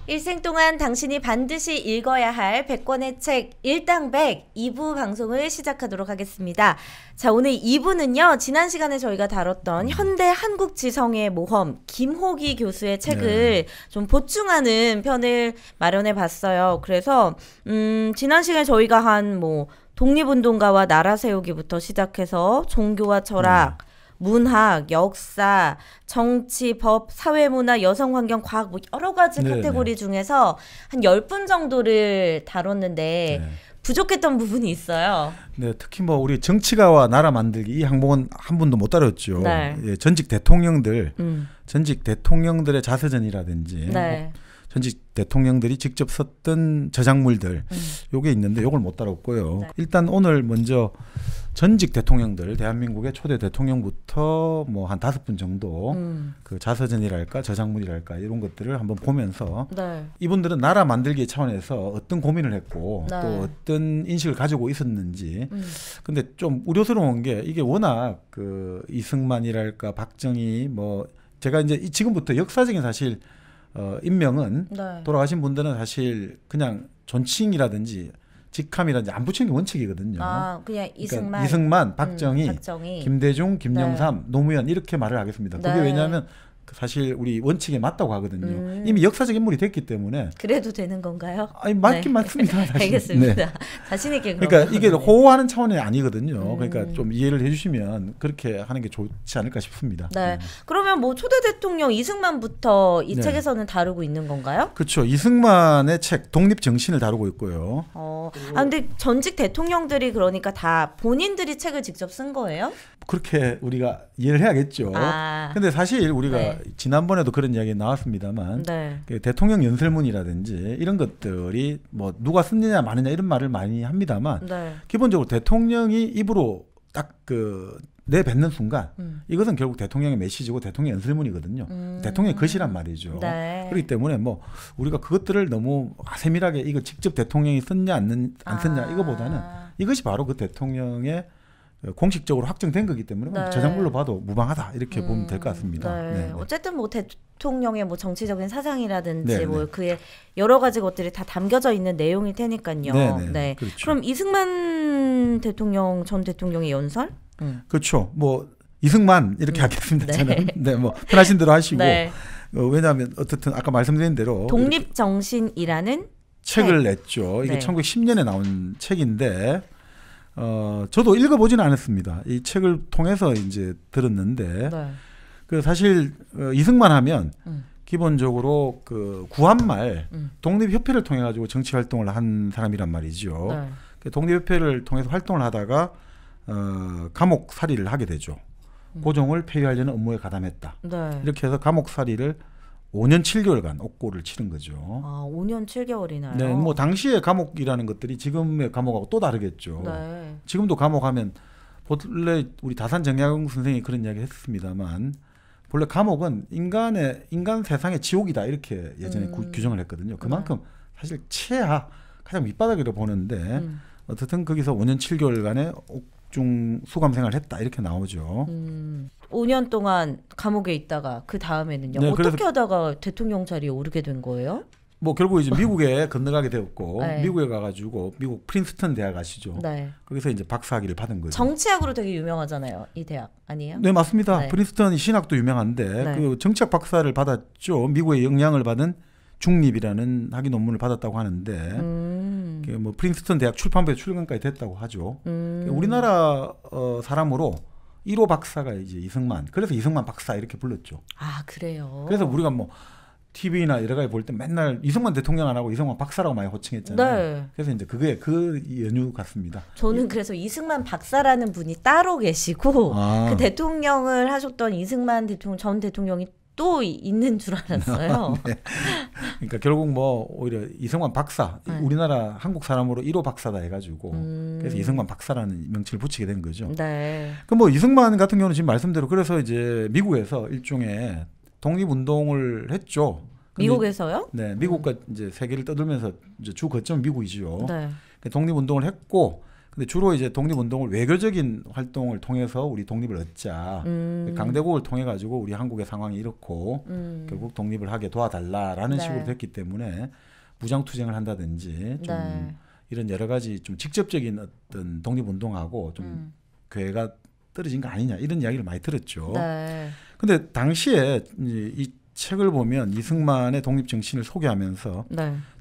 일생 동안 당신이 반드시 읽어야 할 100권의 책 일당 100 2부 방송을 시작하도록 하겠습니다. 자, 오늘 2부는요. 지난 시간에 저희가 다뤘던 현대 한국 지성의 모험 김호기 교수의 책을 좀 보충하는 편을 마련해 봤어요. 그래서 지난 시간에 저희가 한 뭐 독립운동가와 나라 세우기부터 시작해서 종교와 철학 문학, 역사, 정치, 법, 사회문화, 여성환경, 과학 뭐 여러 가지 카테고리 중에서 한 10분 정도를 다뤘는데 부족했던 부분이 있어요. 네, 특히 뭐 우리 정치가와 나라 만들기 이 항목은 한 분도 못 다뤘죠. 네. 예, 전직 대통령들의 자서전이라든지 네. 전직 대통령들이 직접 썼던 저작물들 요게 있는데 요걸 못 다뤘고요. 네. 일단 오늘 먼저 전직 대통령들 대한민국의 초대 대통령부터 뭐 한 5분 정도 그 자서전이랄까 저작물이랄까 이런 것들을 한번 보면서 이분들은 나라 만들기 차원에서 어떤 고민을 했고 또 어떤 인식을 가지고 있었는지 근데 좀 우려스러운 게 이게 워낙 그 이승만이랄까 박정희 뭐 제가 이제 지금부터 역사적인 사실 인명은 돌아가신 분들은 사실 그냥 존칭이라든지 직함이라든지 안 붙이는 게 원칙이거든요. 아, 그냥 이승만, 그러니까 이승만, 박정희, 김대중, 김영삼, 노무현 이렇게 말을 하겠습니다. 그게 왜냐하면 사실 우리 원칙에 맞다고 하거든요. 이미 역사적 인물이 됐기 때문에. 그래도 되는 건가요? 아니 맞긴 맞습니다. 사실. 알겠습니다. 자신 있게 그러니까 이게 호호하는 차원이 아니거든요. 그러니까 좀 이해를 해주시면 그렇게 하는 게 좋지 않을까 싶습니다. 네. 그러면 뭐 초대 대통령 이승만부터 이 책에서는 다루고 있는 건가요? 그렇죠. 이승만의 책 독립 정신을 다루고 있고요. 근데 전직 대통령들이 그러니까 다 본인들이 책을 직접 쓴 거예요? 그렇게 우리가 이해를 해야겠죠. 근데 사실 우리가 지난번에도 그런 이야기 나왔습니다만 그 대통령 연설문이라든지 이런 것들이 뭐 누가 썼느냐 마느냐 이런 말을 많이 합니다만 기본적으로 대통령이 입으로 딱 그 내뱉는 순간 이것은 결국 대통령의 메시지고 대통령 연설문이거든요. 대통령의 것이란 말이죠. 그렇기 때문에 뭐 우리가 그것들을 너무 세밀하게 이거 직접 대통령이 썼냐 안 썼냐 이거보다는 이것이 바로 그 대통령의 공식적으로 확정된 거기 때문에 저작물로 봐도 무방하다 이렇게 보면 될 것 같습니다. 어쨌든 뭐 대통령의 뭐 정치적인 사상이라든지 뭐 그의 여러 가지 것들이 다 담겨져 있는 내용일 테니까요. 그렇죠. 그럼 이승만 대통령 전 대통령의 연설? 그렇죠. 뭐 이승만 이렇게 하겠습니다. 저는 뭐 편하신 대로 하시고 왜냐하면 어쨌든 아까 말씀드린 대로 독립 정신이라는 책을 냈죠. 이게 1910년에 나온 책인데. 저도 읽어보지는 않았습니다. 이 책을 통해서 이제 들었는데, 그 사실 이승만 하면 기본적으로 그 구한말 독립협회를 통해 가지고 정치 활동을 한 사람이란 말이죠. 그 독립협회를 통해서 활동을 하다가 감옥살이를 하게 되죠. 고종을 폐위하려는 업무에 가담했다. 이렇게 해서 감옥살이를 5년 7개월간 옥고를 치른 거죠. 5년 7개월이나요? 네, 뭐 당시의 감옥이라는 것들이 지금의 감옥하고 또 다르겠죠. 지금도 감옥하면 본래 우리 다산 정약용 선생이 그런 이야기 했습니다만 본래 감옥은 인간 세상의 지옥이다 이렇게 예전에 규정을 했거든요. 그만큼 사실 최하 가장 밑바닥이라고 보는데 어쨌든 거기서 5년 7개월간의 옥중 수감 생활을 했다 이렇게 나오죠. 5년 동안 감옥에 있다가 그 다음에는요. 어떻게 하다가 대통령 자리에 오르게 된 거예요? 뭐 결국 이제 미국에 건너가게 되었고 미국에 가가지고 미국 프린스턴 대학 가시죠. 거기서 이제 박사학위를 받은 거죠. 정치학으로 되게 유명하잖아요. 이 대학 아니에요? 네 맞습니다. 프린스턴이 신학도 유명한데 그 정치학 박사를 받았죠. 미국의 영향을 받은 중립이라는 학위 논문을 받았다고 하는데 뭐 프린스턴 대학 출판부에 출간까지 됐다고 하죠. 우리나라 사람으로 1호 박사가 이제 이승만. 그래서 이승만 박사 이렇게 불렀죠. 아 그래요. 그래서 우리가 뭐 TV나 여러 가지 볼 때 맨날 이승만 대통령 안 하고 이승만 박사라고 많이 호칭했잖아요. 그래서 이제 그게 그 연유 같습니다. 저는 그래서 이승만 박사라는 분이 따로 계시고 그 대통령을 하셨던 이승만 대통령 전 대통령이 또 있는 줄 알았어요. 그러니까 결국 뭐 오히려 이승만 박사, 우리나라 한국 사람으로 1호 박사다 해가지고 그래서 이승만 박사라는 명칭을 붙이게 된 거죠. 그럼 뭐 이승만 같은 경우는 지금 말씀대로 그래서 이제 미국에서 일종의 독립운동을 했죠. 미국에서요? 네, 미국과 이제 세계를 떠돌면서 이제 주 거점은 미국이죠. 독립운동을 했고 근데 주로 이제 독립운동을 외교적인 활동을 통해서 우리 독립을 얻자. 강대국을 통해 가지고 우리 한국의 상황이 이렇고 결국 독립을 하게 도와달라라는 식으로 됐기 때문에 무장투쟁을 한다든지 좀 이런 여러 가지 좀 직접적인 어떤 독립운동하고 좀 궤가 떨어진 거 아니냐 이런 이야기를 많이 들었죠. 근데 당시에 이 책을 보면 이승만의 독립정신을 소개하면서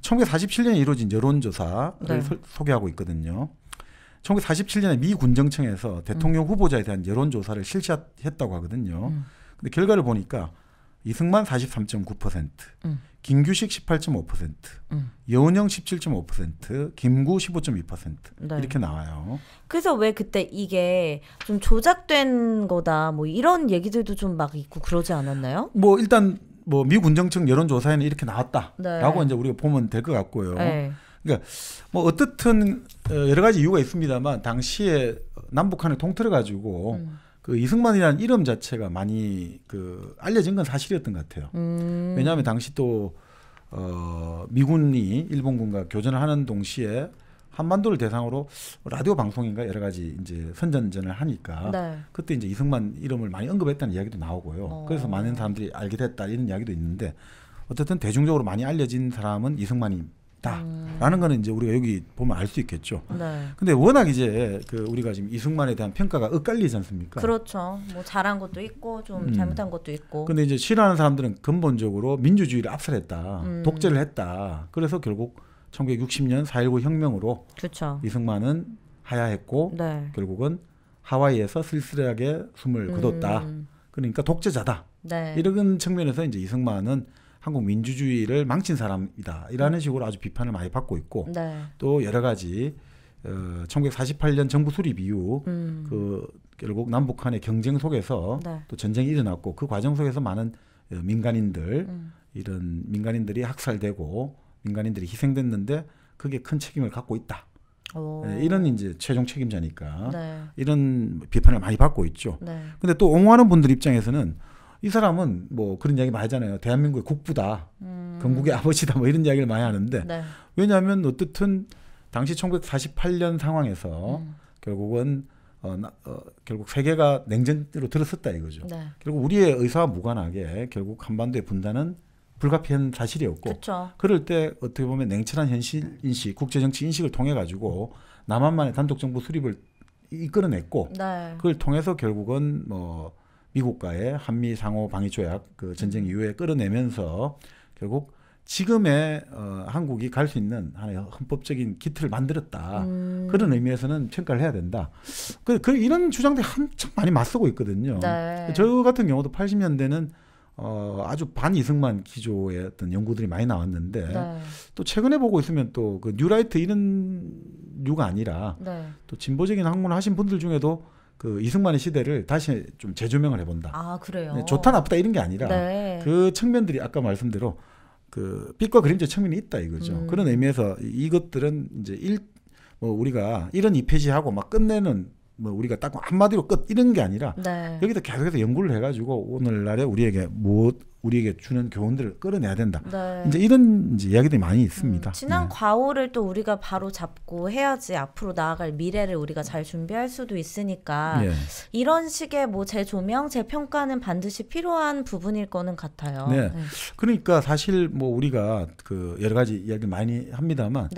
1947년에 이루어진 여론조사를 소개하고 있거든요. 1947년에 미 군정청에서 대통령 후보자에 대한 여론조사를 실시했다고 하거든요. 근데 결과를 보니까 이승만 43.9%, 김규식 18.5%, 여운형 17.5%, 김구 15.2% 이렇게 나와요. 그래서 왜 그때 이게 좀 조작된 거다 뭐 이런 얘기들도 좀 막 있고 그러지 않았나요? 뭐 일단 뭐 미 군정청 여론조사에는 이렇게 나왔다라고 이제 우리가 보면 될 것 같고요. 그러니까 뭐 어떻든 여러 가지 이유가 있습니다만 당시에 남북한을 통틀어 가지고 그 이승만이라는 이름 자체가 많이 그 알려진 건 사실이었던 것 같아요. 왜냐하면 당시 또 미군이 일본군과 교전을 하는 동시에 한반도를 대상으로 라디오 방송인가 여러 가지 이제 선전전을 하니까 그때 이제 이승만 이름을 많이 언급했다는 이야기도 나오고요. 그래서 많은 사람들이 알게 됐다 이런 이야기도 있는데 어쨌든 대중적으로 많이 알려진 사람은 이승만이다라는 거는 이제 우리가 여기 보면 알 수 있겠죠. 근데 워낙 이제 그 우리가 지금 이승만에 대한 평가가 엇갈리지 않습니까? 그렇죠. 뭐 잘한 것도 있고 좀 잘못한 것도 있고. 근데 이제 싫어하는 사람들은 근본적으로 민주주의를 압살했다, 독재를 했다. 그래서 결국 1960년 4.19 혁명으로 이승만은 하야했고 결국은 하와이에서 쓸쓸하게 숨을 거뒀다. 그러니까 독재자다. 이런 측면에서 이제 이승만은 한국 민주주의를 망친 사람이다. 이라는 식으로 아주 비판을 많이 받고 있고 또 여러 가지 1948년 정부 수립 이후 그 결국 남북한의 경쟁 속에서 또 전쟁이 일어났고 그 과정 속에서 많은 민간인들 이런 민간인들이 학살되고 민간인들이 희생됐는데 그게 큰 책임을 갖고 있다. 이런 이제 최종 책임자니까 이런 비판을 많이 받고 있죠. 근데 또 옹호하는 분들 입장에서는 이 사람은 뭐 그런 이야기 많이 하잖아요. 대한민국의 국부다. 건국의 아버지다. 뭐 이런 이야기를 많이 하는데 왜냐하면 어떻든 당시 1948년 상황에서 결국은 결국 세계가 냉전으로 들어섰다 이거죠. 결국 우리의 의사와 무관하게 결국 한반도의 분단은 불가피한 사실이었고 그럴 때 어떻게 보면 냉철한 현실 인식, 국제정치 인식을 통해 가지고 남한만의 단독 정부 수립을 이끌어냈고 그걸 통해서 결국은 뭐 미국과의 한미 상호 방위 조약 그 전쟁 이후에 끌어내면서 결국 지금의 한국이 갈 수 있는 하나의 헌법적인 기틀을 만들었다. 그런 의미에서는 평가를 해야 된다. 이런 주장들이 한참 많이 맞서고 있거든요. 저 같은 경우도 80년대는 아주 반이승만 기조의 어떤 연구들이 많이 나왔는데 또 최근에 보고 있으면 또 그 뉴라이트 이런 류가 아니라 또 진보적인 학문을 하신 분들 중에도 그 이승만의 시대를 다시 좀 재조명을 해본다. 아 그래요? 좋다 나쁘다 이런 게 아니라 그 측면들이 아까 말씀대로 그 빛과 그림자 측면이 있다 이거죠. 그런 의미에서 이것들은 이제 뭐 우리가 이런 2페이지하고 막 끝내는 뭐 우리가 딱 한마디로 끝 이런 게 아니라 여기다 계속해서 연구를 해가지고 오늘날에 우리에게 주는 교훈들을 끌어내야 된다. 이제 이런 이제 이야기들이 많이 있습니다. 지난 과오를 또 우리가 바로 잡고 해야지 앞으로 나아갈 미래를 우리가 잘 준비할 수도 있으니까 이런 식의 뭐 재조명, 재평가는 반드시 필요한 부분일 거는 같아요. 그러니까 사실 뭐 우리가 그 여러 가지 이야기 많이 합니다만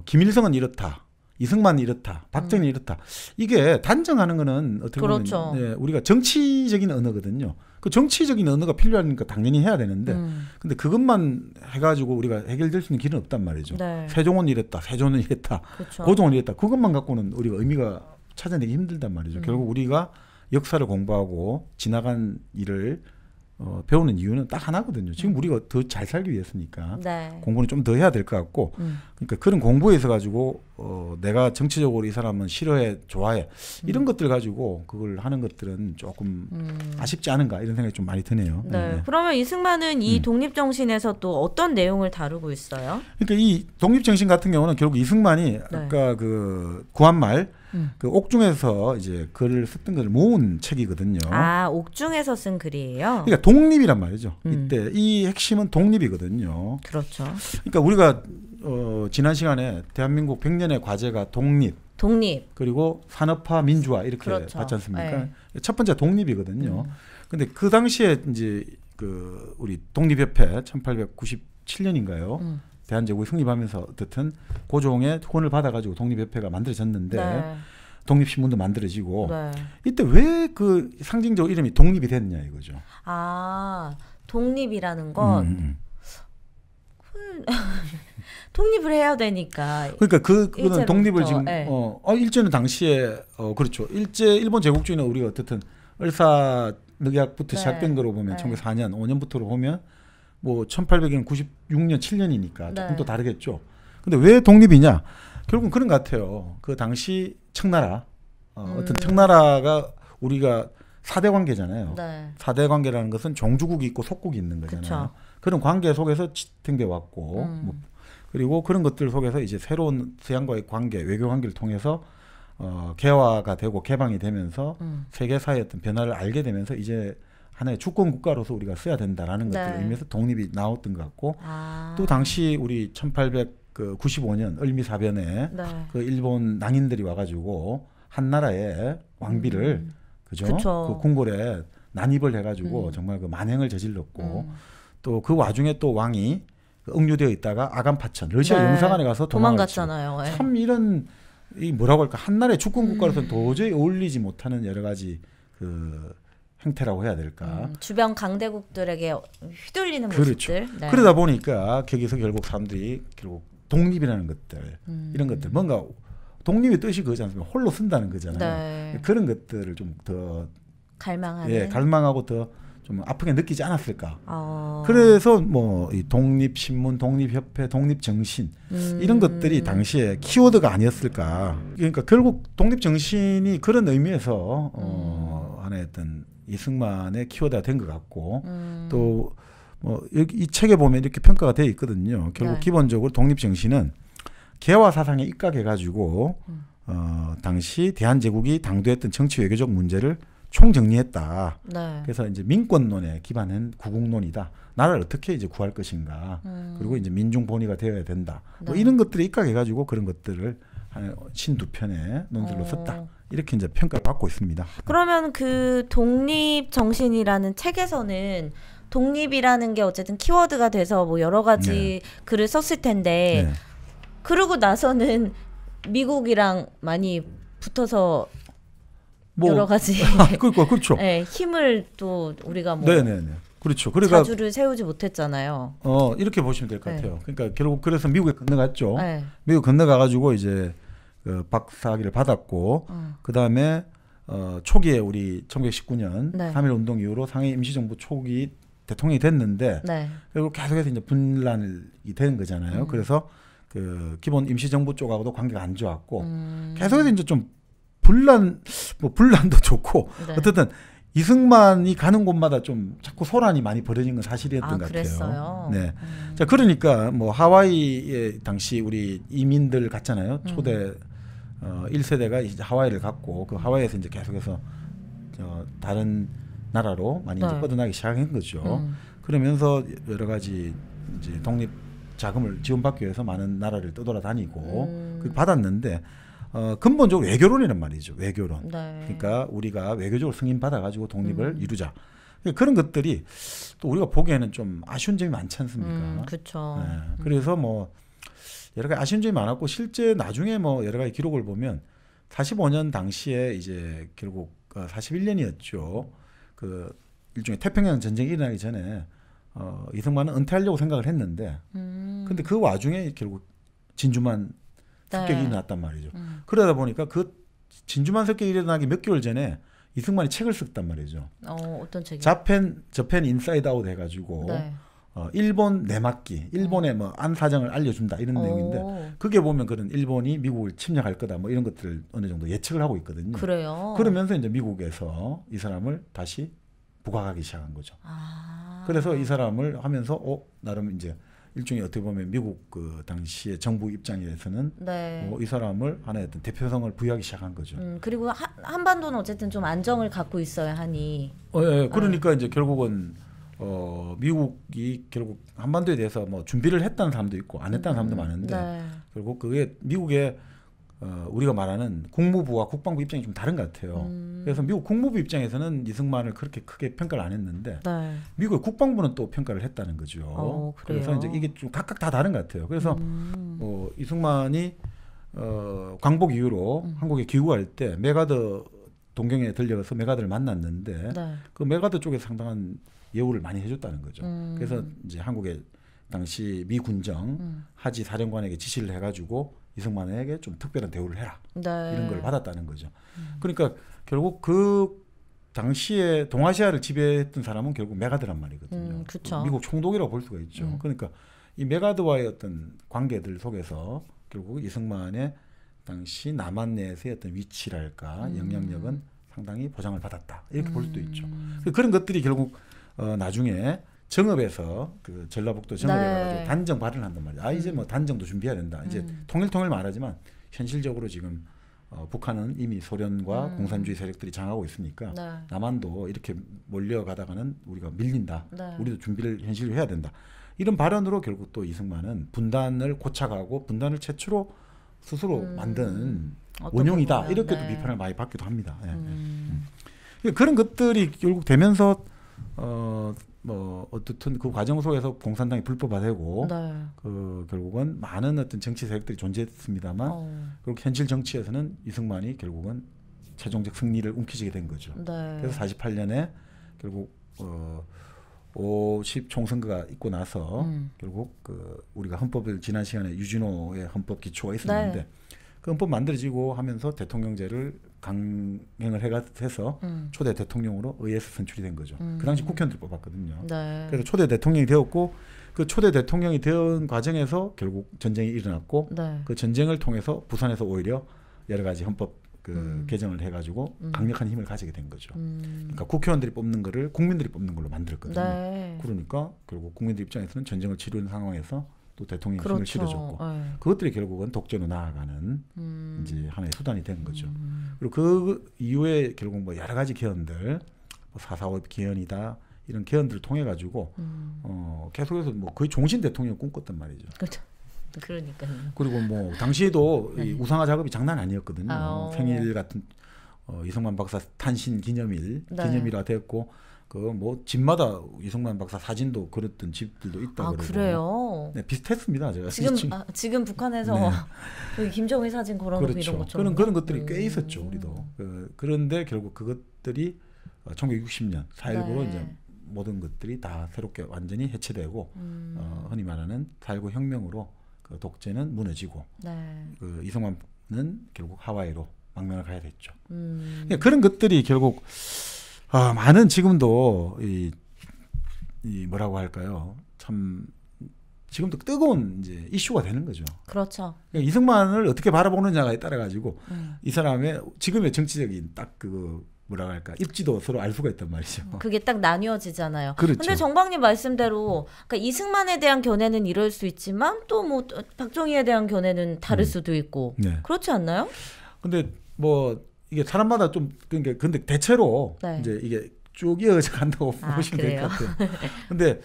김일성은 이렇다. 이승만이 이렇다, 박정희 이렇다. 이게 단정하는 거는 어떻게 보면 우리가 정치적인 언어거든요. 그 정치적인 언어가 필요하니까 당연히 해야 되는데, 근데 그것만 해가지고 우리가 해결될 수 있는 길은 없단 말이죠. 세종은 이랬다, 세조는 이랬다, 고종은 이랬다. 그것만 갖고는 우리가 의미가 찾아내기 힘들단 말이죠. 결국 우리가 역사를 공부하고 지나간 일을 배우는 이유는 딱 하나거든요. 지금 우리가 더 잘 살기 위해서니까 공부는 좀 더 해야 될 것 같고 그러니까 그런 공부에 있어 가지고 내가 정치적으로 이 사람은 싫어해 좋아해 이런 것들 가지고 그걸 하는 것들은 조금 아쉽지 않은가 이런 생각이 좀 많이 드네요. 그러면 이승만은 이 독립정신에서 또 어떤 내용을 다루고 있어요? 그러니까 이 독립정신 같은 경우는 결국 이승만이 아까 그 구한말 그 옥중에서 이제 글을 썼던 것을 모은 책이거든요. 아, 옥중에서 쓴 글이에요? 그러니까 독립이란 말이죠. 이때 이 핵심은 독립이거든요. 그렇죠. 그러니까 우리가 지난 시간에 대한민국 100년의 과제가 독립 그리고 산업화 민주화 이렇게 그렇죠. 봤지 않습니까? 네. 첫 번째 독립이거든요. 근데 그 당시에 이제 그 우리 독립협회 1897년인가요? 대한제국이 성립하면서 어쨌든 고종의 후원을 받아가지고 독립협회가 만들어졌는데 네. 독립신문도 만들어지고 네. 이때 왜 그 상징적으로 이름이 독립이 됐냐 이거죠. 아 독립이라는 건 독립을 해야 되니까. 그러니까 그거는 독립을 지금 네. 일제는 당시에 그렇죠. 일본 제국주의는 우리가 어쨌든 을사늑약부터 네. 시작된 거로 보면 네. 1904년 5년부터로 보면 뭐 1800년 96년 7년이니까 조금 네. 또 다르겠죠. 근데 왜 독립이냐? 결국은 그런 것 같아요. 그 당시 청나라 어떤 청나라가 우리가 4대 관계잖아요. 네. 4대 관계라는 것은 종주국이 있고 속국이 있는 거잖아요. 그쵸. 그런 관계 속에서 지탱돼 왔고 뭐 그리고 그런 것들 속에서 이제 새로운 서양과의 관계, 외교 관계를 통해서 개화가 되고 개방이 되면서 세계사의 어떤 변화를 알게 되면서 이제 하나의 주권 국가로서 우리가 써야 된다라는 네. 것들을 의미해서 독립이 나왔던 것 같고 또 당시 우리 1895년 을미사변에 네. 그 일본 낭인들이 와가지고 한 나라의 왕비를 그죠? 그 궁궐에 난입을 해가지고 정말 그 만행을 저질렀고 또 그 와중에 또 왕이 억류되어 있다가 아간파천 러시아 네. 영사관에 가서 도망갔잖아요. 네. 참 이런 이 뭐라고 할까 한 나라의 주권 국가로서는 도저히 어울리지 못하는 여러 가지 그 행태라고 해야 될까. 주변 강대국들에게 휘둘리는 그렇죠. 모습들. 네. 그러다 보니까 거기서 결국 사람들이 결국 독립이라는 것들 이런 것들 뭔가 독립의 뜻이 그거지 않습니까? 홀로 쓴다는 거잖아요. 네. 그런 것들을 좀 더 갈망하는. 갈망하고 더 좀 아프게 느끼지 않았을까. 그래서 뭐 이 독립신문, 독립협회, 독립정신 이런 것들이 당시에 키워드가 아니었을까. 그러니까 결국 독립정신이 그런 의미에서 하나의 어떤 이승만의 키워드가 된 것 같고 또 뭐 이 책에 보면 이렇게 평가가 되어 있거든요. 결국 네. 기본적으로 독립정신은 개화 사상에 입각해가지고 당시 대한제국이 당도했던 정치 외교적 문제를 총정리했다. 네. 그래서 이제 민권론에 기반한 구국론이다. 나라를 어떻게 이제 구할 것인가. 그리고 이제 민중 본위가 되어야 된다. 네. 뭐 이런 것들이 입각해가지고 그런 것들을 한 52편의 논술로 썼다. 이렇게 이제 평가를 받고 있습니다. 그러면 그 독립 정신이라는 책에서는 독립이라는 게 어쨌든 키워드가 돼서 뭐 여러 가지 네. 글을 썼을 텐데 네. 그러고 나서는 미국이랑 많이 붙어서 뭐 여러 가지 그렇죠. 네, 힘을 또 우리가 뭐 네네네. 그렇죠. 그러니까 자주를 세우지 못했잖아요. 이렇게 보시면 될 것 같아요. 그러니까 결국 그래서 미국에 건너갔죠. 네. 미국 건너가가지고 이제 그 박사학위를 받았고 그 다음에 초기에 우리 1919년 네. 3.1 운동 이후로 상해 임시정부 초기 대통령이 됐는데 네. 결국 계속해서 이제 분란이 되는 거잖아요. 그래서 그 기본 임시정부 쪽하고도 관계가 안 좋았고 계속해서 이제 좀 분란도 좋고 네. 어쨌든 이승만이 가는 곳마다 좀 자꾸 소란이 많이 벌어진 건 사실이었던 것 같아요. 네. 자 그러니까 뭐 하와이에 당시 우리 이민들 갔잖아요. 초대 1세대가 이제 하와이를 갔고 그 하와이에서 이제 계속해서 다른 나라로 많이 이제 뻗어나기 시작한 거죠. 그러면서 여러 가지 이제 독립 자금을 지원받기 위해서 많은 나라를 떠돌아다니고 받았는데 근본적으로 외교론이란 말이죠. 외교론. 네. 그러니까 우리가 외교적으로 승인받아가지고 독립을 이루자. 그런 것들이 또 우리가 보기에는 좀 아쉬운 점이 많지 않습니까? 그렇죠. 네. 그래서 뭐 여러 가지 아쉬운 점이 많았고 실제 나중에 뭐 여러 가지 기록을 보면 45년 당시에 이제 결국 41년이었죠. 그 일종의 태평양 전쟁이 일어나기 전에 이승만은 은퇴하려고 생각을 했는데 근데 그 와중에 결국 진주만 습격이 일어났단 말이죠. 그러다 보니까 그 진주만 습격이 일어나기 몇 개월 전에 이승만이 책을 썼단 말이죠. 어떤 책이요? 저펜 인사이드 아웃 해가지고 네. 일본 내막기, 일본의 뭐 안 사정을 알려준다 이런 내용인데 그게 보면 그런 일본이 미국을 침략할 거다 뭐 이런 것들을 어느 정도 예측을 하고 있거든요. 그래요. 그러면서 이제 미국에서 이 사람을 다시 부각하기 시작한 거죠. 그래서 이 사람을 하면서 나름 이제 일종의 어떻게 보면 미국 그 당시의 정부 입장에서는 네. 이 사람을 하나의 어떤 대표성을 부여하기 시작한 거죠. 그리고 한반도는 어쨌든 좀 안정을 갖고 있어야 하니. 예, 그러니까 이제 결국은 미국이 결국 한반도에 대해서 뭐 준비를 했다는 사람도 있고 안 했다는 사람도 많은데 네. 결국 그게 미국의 우리가 말하는 국무부와 국방부 입장이 좀 다른 것 같아요. 그래서 미국 국무부 입장에서는 이승만을 그렇게 크게 평가를 안 했는데 네. 미국의 국방부는 또 평가를 했다는 거죠. 그래서 이제 이게 좀 각각 다 다른 것 같아요. 그래서 이승만이 광복 이후로 한국에 귀국할 때 메가더 동경에 들려서 메가더를 만났는데 네. 그 메가더 쪽에서 상당한 예우를 많이 해줬다는 거죠. 그래서 이제 한국의 당시 미 군정 하지 사령관에게 지시를 해가지고 이승만에게 좀 특별한 대우를 해라. 네. 이런 걸 받았다는 거죠. 그러니까 결국 그 당시에 동아시아를 지배했던 사람은 결국 메가더란 말이거든요. 미국 총독이라고 볼 수가 있죠. 그러니까 이 메가더와의 어떤 관계들 속에서 결국 이승만의 당시 남한 내에서의 어떤 위치랄까 영향력은 상당히 보장을 받았다. 이렇게 볼 수도 있죠. 그런 것들이 결국 나중에 정읍에서 그 전라북도 정읍에 네. 가지고 단정 발언을 한단 말이에요. 이제 뭐 단정도 준비해야 된다. 이제 통일 말하지만 현실적으로 지금 북한은 이미 소련과 공산주의 세력들이 장악하고 있으니까 네. 남한도 이렇게 몰려가다가는 우리가 밀린다. 네. 우리도 준비를 현실로 해야 된다. 이런 발언으로 결국 또 이승만은 분단을 고착하고 분단을 최초로 스스로 만든 원흉이다. 이렇게도 네. 비판을 많이 받기도 합니다. 그런 것들이 결국 되면서 뭐 어떻든 그 과정 속에서 공산당이 불법화되고 네. 그 결국은 많은 어떤 정치 세력들이 존재했습니다만 결국 현실 정치에서는 이승만이 결국은 최종적 승리를 움켜쥐게 된 거죠. 네. 그래서 48년에 결국 50 총선거가 있고 나서 결국 그 우리가 헌법을 지난 시간에 유진호의 헌법 기초가 있었는데 네. 그 헌법 만들어지고 하면서 대통령제를 강행을 해서 초대 대통령으로 의회에서 선출이 된 거죠. 그 당시 국회의원들 뽑았거든요. 네. 그래서 초대 대통령이 되었고 그 초대 대통령이 된 과정에서 결국 전쟁이 일어났고 네. 그 전쟁을 통해서 부산에서 오히려 여러 가지 헌법 개정을 해가지고 강력한 힘을 가지게 된 거죠. 그러니까 국회의원들이 뽑는 거를 국민들이 뽑는 걸로 만들었거든요. 네. 그러니까 결국 국민들 입장에서는 전쟁을 치르는 상황에서 또 대통령이 그렇죠. 힘을 실어줬고 그것들이 결국은 독재로 나아가는 이제 하나의 수단이 된 거죠. 그리고 그 이후에 결국 뭐 여러 가지 개헌들, 뭐 4.45 개헌이다 이런 개헌들을 통해 가지고 계속해서 뭐 거의 종신 대통령 꿈꿨단 말이죠. 그렇죠. 그러니까요. 그리고 뭐 당시에도 이 우상화 작업이 장난 아니었거든요. 생일 같은 이승만 박사 탄신 기념일화 됐고 그 뭐 집마다 이승만 박사 사진도 그렸던 집들도 있다 그러고. 그래요? 네, 비슷했습니다. 제가 지금 북한에서 네. 김정일 사진 걸어놓고 그렇죠. 이런 것처럼 그런 것들이 꽤 있었죠. 우리도. 그런데 결국 그것들이 1960년 4.19로 네. 이제 모든 것들이 다 새롭게 완전히 해체되고 흔히 말하는 4.19 혁명으로 그 독재는 무너지고 네. 그 이승만은 결국 하와이로 망명을 가야 됐죠. 그런 것들이 결국 많은 지금도 이 뭐라고 할까요? 참 지금도 뜨거운 이제 이슈가 되는 거죠. 그렇죠. 그러니까 이승만을 어떻게 바라보느냐에 따라 가지고 이 사람의 지금의 정치적인 딱 그 뭐라고 할까 입지도 서로 알 수가 있단 말이죠. 그게 딱 나뉘어지잖아요. 그렇죠. 근데 정박님 말씀대로 그러니까 이승만에 대한 견해는 이럴 수 있지만 또 뭐 박정희에 대한 견해는 다를 수도 있고 네. 그렇지 않나요? 근데 뭐 이게 사람마다 좀 그러니까 근데 대체로 네. 이제 이게 쭉 이어져 간다고 보시면 될 것 같아요. 근데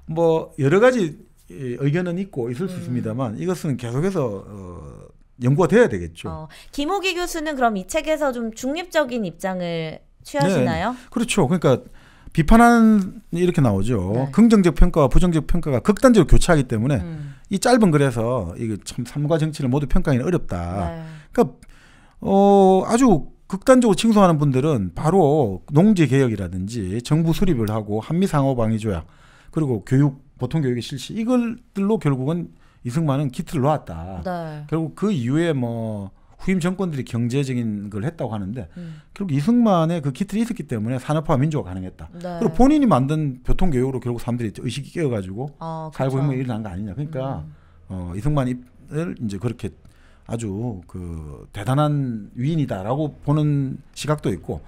뭐 여러 가지 의견은 있고 있을 수 있습니다만 이것은 계속해서 연구가 돼야 되겠죠. 김호기 교수는 그럼 이 책에서 좀 중립적인 입장을 취하시나요? 네, 그렇죠. 그러니까 비판하는 이렇게 나오죠. 네. 긍정적 평가와 부정적 평가가 극단적으로 교차하기 때문에 이 짧은 글에서 이게 참 삶과 정치를 모두 평가하기는 어렵다. 네. 그러니까 아주 극단적으로 칭송하는 분들은 바로 농지 개혁이라든지 정부 수립을 하고 한미 상호 방위 조약 그리고 보통 교육의 실시 이걸들로 결국은 이승만은 기틀을 놓았다. 네. 결국 그 이후에 뭐 후임 정권들이 경제적인 걸 했다고 하는데 결국 이승만의 그 기틀이 있었기 때문에 산업화 민주화가 가능했다. 네. 그리고 본인이 만든 교통교육으로 결국 사람들이 의식이 깨어가지고 4.19 혁명이 일어난 거 아니냐. 그러니까 이승만을 이제 그렇게 아주 그 대단한 위인이다라고 보는 시각도 있고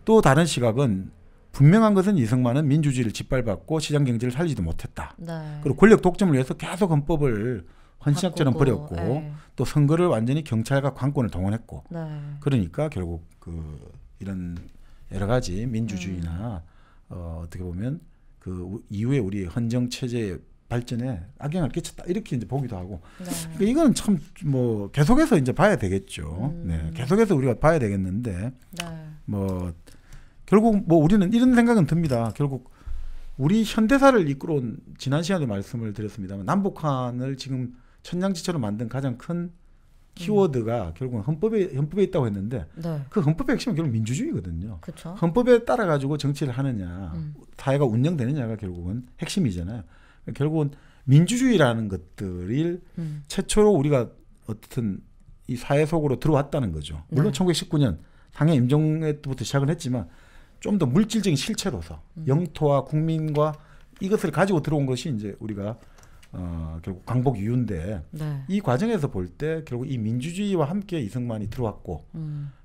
또 다른 시각은 분명한 것은 이승만은 민주주의를 짓밟았고 시장 경제를 살리지도 못했다. 네. 그리고 권력 독점을 위해서 계속 헌법을 헌신약처럼 버렸고 또 선거를 완전히 경찰과 관권을 동원했고 그러니까 결국 그 이런 여러 가지 민주주의나 어떻게 보면 그 이후에 우리 헌정 체제의 발전에 악영향을 끼쳤다 이렇게 이제 보기도 하고 네. 그러니까 이거는 참 뭐 계속해서 이제 봐야 되겠죠. 네, 계속해서 우리가 봐야 되겠는데 네. 뭐 결국 뭐 우리는 이런 생각은 듭니다. 결국 우리 현대사를 이끌어온 지난 시간에 말씀을 드렸습니다만 남북한을 지금 천냥지처럼 만든 가장 큰 키워드가 결국은 헌법에 있다고 했는데 네. 그 헌법의 핵심은 결국 민주주의거든요. 그쵸? 헌법에 따라 가지고 정치를 하느냐, 사회가 운영되느냐가 결국은 핵심이잖아요. 결국은 민주주의라는 것들을 최초로 우리가 어떤 이 사회 속으로 들어왔다는 거죠. 물론 네. 1919년 상해 임종회 때부터 시작을 했지만 좀 더 물질적인 실체로서 영토와 국민과 이것을 가지고 들어온 것이 이제 우리가 결국 광복 이후인데 네. 이 과정에서 볼 때 결국 이 민주주의와 함께 이승만이 들어왔고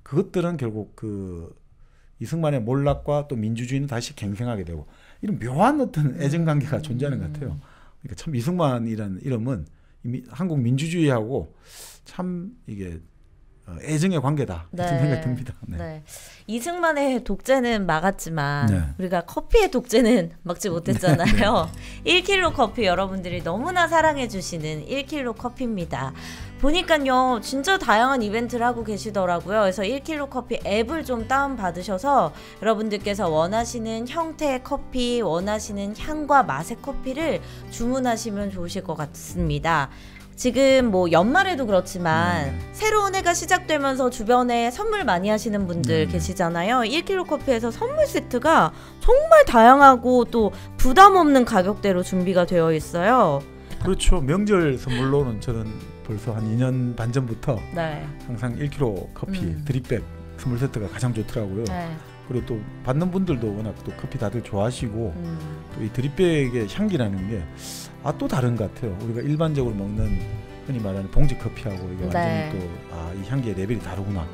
그것들은 결국 그 이승만의 몰락과 또 민주주의는 다시 갱생하게 되고 이런 묘한 어떤 애정관계가 존재하는 것 같아요. 그러니까 참 이승만이라는 이름은 한국 민주주의하고 참 이게 애정의 관계다 네. 이런 생각이 듭니다. 네. 네. 이승만의 독재는 막았지만 네. 우리가 커피의 독재는 막지 못했잖아요. 네. 1kg 커피 여러분들이 너무나 사랑해 주시는 1kg 커피입니다. 보니까요 진짜 다양한 이벤트를 하고 계시더라고요. 그래서 1kg 커피 앱을 좀 다운받으셔서 여러분들께서 원하시는 형태의 커피, 원하시는 향과 맛의 커피를 주문하시면 좋으실 것 같습니다. 지금 뭐 연말에도 그렇지만 새로운 해가 시작되면서 주변에 선물 많이 하시는 분들 계시잖아요. 1kg 커피에서 선물 세트가 정말 다양하고 또 부담 없는 가격대로 준비가 되어 있어요. 그렇죠. 명절 선물로는 저는 벌써 한 2년 반 전부터 네. 항상 1kg 커피 드립백 선물 세트가 가장 좋더라고요. 네. 그리고 또 받는 분들도 워낙 또 커피 다들 좋아하시고 또 이 드립백의 향기라는 게 또 다른 것 같아요. 우리가 일반적으로 먹는 흔히 말하는 봉지 커피하고 이게 네. 완전히 또 이 향기의 레벨이 다르구나.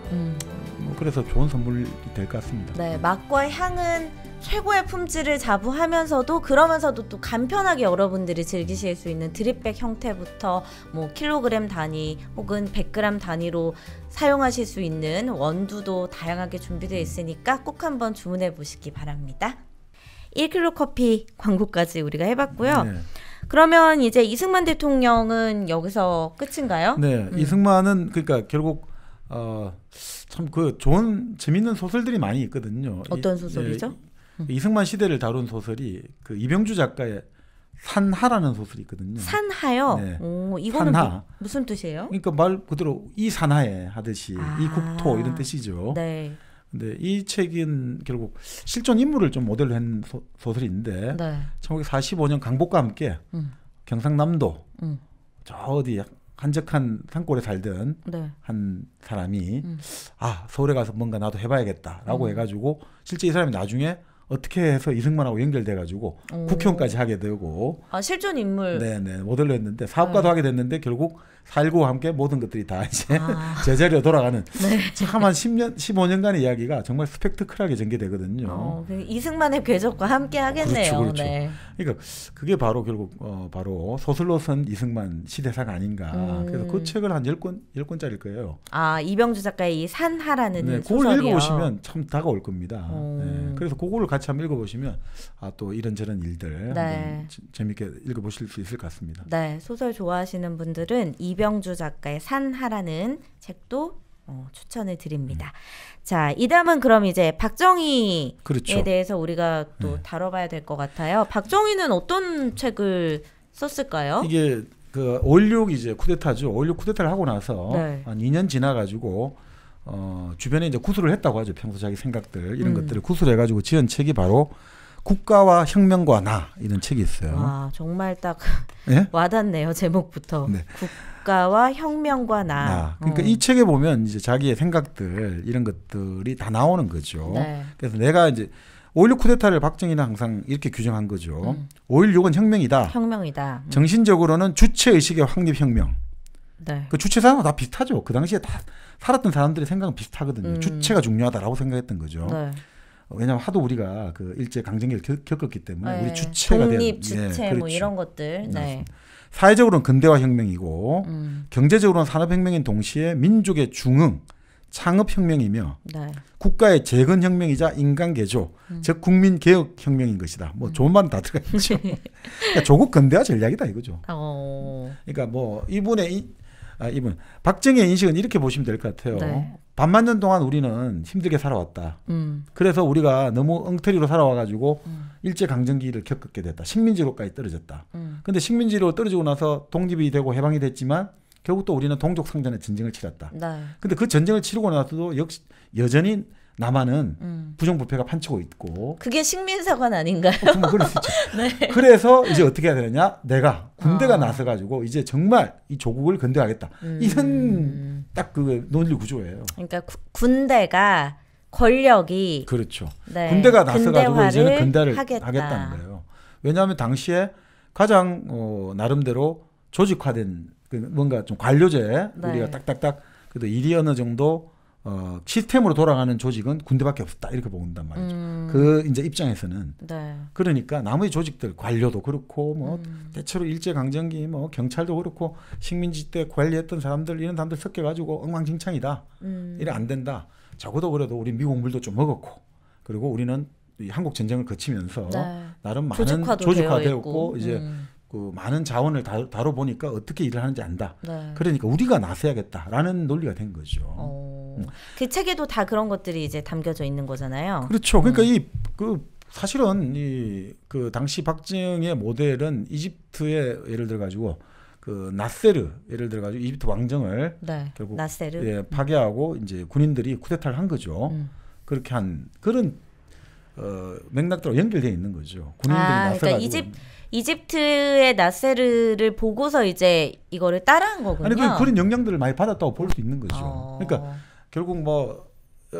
뭐 그래서 좋은 선물이 될 것 같습니다. 네, 맛과 향은 최고의 품질을 자부하면서도 그러면서도 또 간편하게 여러분들이 즐기실 수 있는 드립백 형태부터 뭐 킬로그램 단위 혹은 100g 단위로 사용하실 수 있는 원두도 다양하게 준비되어 있으니까 꼭 한번 주문해 보시기 바랍니다. 1kg 커피 광고까지 우리가 해봤고요. 네. 그러면 이제 이승만 대통령은 여기서 끝인가요? 네, 이승만은 그러니까 결국 참 그 좋은 재밌는 소설들이 많이 있거든요. 어떤 소설이죠? 이승만 시대를 다룬 소설이 그 이병주 작가의 산하라는 소설이 있거든요. 산하요? 네. 오, 이거는 산하. 무슨 뜻이에요? 그러니까 말 그대로 이 산하에 하듯이 이 국토 이런 뜻이죠. 네. 근데 이 책은 결국 실존 인물을 좀 모델로 한 소설인데 네. 1945년 강복과 함께 경상남도 저 어디 한적한 산골에 살던 네. 한 사람이 서울에 가서 뭔가 나도 해봐야겠다라고 해가지고 실제 이 사람이 나중에 어떻게 해서 이승만하고 연결돼가지고 국회의원까지 하게 되고 실존 인물 네네 모델로 했는데 사업가도 하게 됐는데 결국 4.19와 함께 모든 것들이 다 이제 제자리로 돌아가는 참 한 10년 15년간의 이야기가 정말 스펙트클하게 전개되거든요. 이승만의 궤적과 함께 하겠네요. 그렇죠. 네. 그러니까 그게 바로 결국 바로 소설로선 이승만 시대사가 아닌가. 그래서 그 책을 한 10권짜리일 거예요. 이병주 작가의 이 산하라는 네, 소설이요. 그걸 읽어보시면 참 다가올 겁니다. 네, 그래서 그거를 같이 한번 읽어보시면 또 이런저런 일들 네. 재밌게 읽어보실 수 있을 것 같습니다. 네, 소설 좋아하시는 분들은 이병주 작가의 산하라는 책도 추천을 드립니다. 자, 이 다음은 그럼 이제 박정희에 그렇죠. 대해서 우리가 또 다뤄봐야 될 것 같아요. 박정희는 어떤 책을 썼을까요? 이게 그 5.16 이제 쿠데타죠. 5.16 쿠데타를 하고 나서 한 2년 지나가지고 주변에 이제 구술을 했다고 하죠. 평소 자기 생각들 이런 것들을 구술해가지고 지은 책이 바로 국가와 혁명과 나 이런 책이 있어요. 정말 딱 네? 와닿네요. 제목부터. 네. 국가와 혁명과 나. 그러니까 이 책에 보면 이제 자기의 생각들 이런 것들이 다 나오는 거죠. 네. 그래서 내가 이제 5.16 쿠데타를 박정희는 항상 이렇게 규정한 거죠. 5.16은 혁명이다. 혁명이다. 정신적으로는 주체의식의 확립혁명. 네. 그 주체사는 다 비슷하죠. 그 당시에 다 살았던 사람들의 생각은 비슷하거든요. 주체가 중요하다라고 생각했던 거죠. 네. 왜냐하면 하도 우리가 그 일제 강점기를 겪었기 때문에 우리 주체가 독립, 주체 뭐 이런 것들. 네. 사회적으로는 근대화 혁명이고 경제적으로는 산업혁명인 동시에 민족의 중흥, 창업혁명이며 네. 국가의 재건혁명이자 인간개조, 즉 국민개혁혁명인 것이다. 뭐 좋은 말은 다 들어가 있죠. 그러니까 조국 근대화 전략이다 이거죠. 그러니까 뭐 이분 박정희의 인식은 이렇게 보시면 될 것 같아요. 네. 반만 년 동안 우리는 힘들게 살아왔다. 그래서 우리가 너무 엉터리로 살아와가지고 일제강점기를 겪게 됐다. 식민지로까지 떨어졌다. 근데 식민지로 떨어지고 나서 독립이 되고 해방이 됐지만 결국 또 우리는 동족상전의 전쟁을 치렀다. 네. 근데 그 전쟁을 치르고 나서도 역시 여전히 남한은 부정부패가 판치고 있고. 그게 식민사관 아닌가요? 뭐 그럴 수 있죠. 네. 그래서 이제 어떻게 해야 되느냐? 내가 군대가 나서가지고 이제 정말 이 조국을 근대하겠다. 이런 딱 그 논리 구조예요. 그러니까 군대가 권력이 그렇죠. 네. 군대가 나서가지고 이제는 근대를 하겠다는 거예요. 왜냐하면 당시에 가장 나름대로 조직화된 뭔가 좀 관료제 네. 우리가 딱딱딱 그래도 일이 어느 정도 시스템으로 돌아가는 조직은 군대밖에 없었다 이렇게 본단 말이죠. 그 이제 입장에서는 네. 그러니까 나머지 조직들 관료도 그렇고 뭐 대체로 일제강점기 뭐 경찰도 그렇고 식민지 때 관리했던 사람들 이런 사람들 섞여가지고 엉망진창이다. 이래 안 된다. 적어도 그래도 우리 미국 물도 좀 먹었고 그리고 우리는 이 한국 전쟁을 거치면서 네. 나름 많은 조직화되었고 이제 그 많은 자원을 다뤄보니까 어떻게 일을 하는지 안다. 네. 그러니까 우리가 나서야겠다라는 논리가 된 거죠. 그 책에도 다 그런 것들이 이제 담겨져 있는 거잖아요. 그렇죠. 그러니까 사실은 그 당시 박정희의 모델은 이집트의 예를 들어 가지고 그 나세르 예를 들어 가지고 이집트 왕정을 네. 결국 나세르 예, 파괴하고 이제 군인들이 쿠데타를 한 거죠. 그렇게 한 그런 맥락대로 연결되어 있는 거죠. 군인들이 나서가지고. 그러니까 이집트의 나세르를 보고서 이제 이거를 따라한 거군요. 아니 그런 영향들을 많이 받았다고 볼 수 있는 거죠. 그러니까 결국 뭐